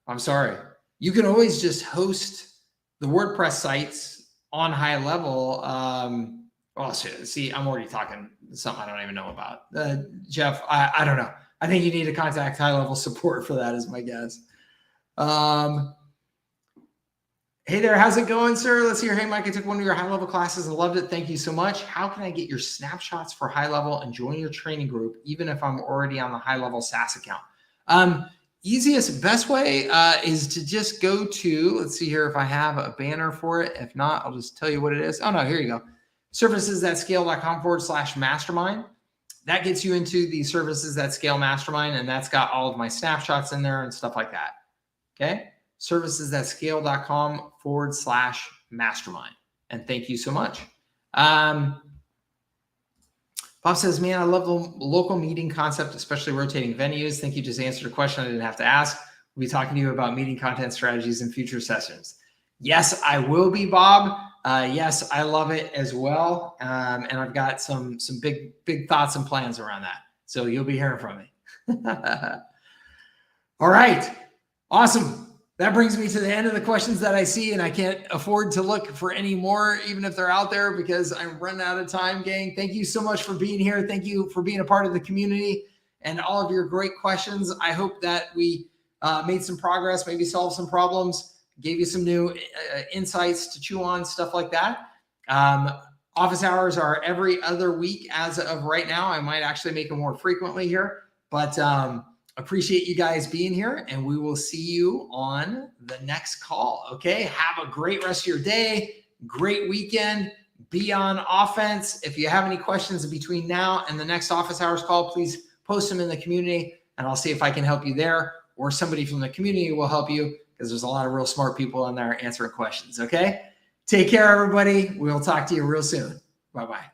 I'm sorry. You can always just host the WordPress sites on HighLevel. Oh, see, I'm already talking something I don't even know about. Jeff, I don't know. I think you need to contact HighLevel support for that is my guess. Hey there, how's it going, sir? Let's hear. Hey, Mike, I took one of your HighLevel classes and loved it. Thank you so much. How can I get your snapshots for HighLevel and join your training group, even if I'm already on the HighLevel SaaS account? Easiest, best way is to just go to, let's see here if I have a banner for it. If not, I'll just tell you what it is. Oh, no, here you go. servicesthatscale.com/mastermind. That gets you into the Services That Scale Mastermind, and that's got all of my snapshots in there and stuff like that. Okay. servicesthatscale.com/mastermind. And thank you so much. Bob says, man, I love the local meeting concept, especially rotating venues. Think you just answered a question I didn't have to ask. We'll be talking to you about meeting content strategies in future sessions. Yes, I will be, Bob. Yes, I love it as well. And I've got some big thoughts and plans around that. So you'll be hearing from me. All right. Awesome. That brings me to the end of the questions that I see, and I can't afford to look for any more, even if they're out there, because I'm running out of time, gang. Thank you so much for being here. Thank you for being a part of the community and all of your great questions. I hope that we made some progress, maybe solved some problems, gave you some new insights to chew on, stuff like that. Office hours are every other week as of right now. I might actually make them more frequently here, but appreciate you guys being here, and we will see you on the next call. Okay. Have a great rest of your day. Great weekend. Be on offense. If you have any questions between now and the next office hours call, please post them in the community, and I'll see if I can help you there, or somebody from the community will help you, because there's a lot of real smart people in there answering questions. Okay. Take care, everybody. We'll talk to you real soon. Bye-bye.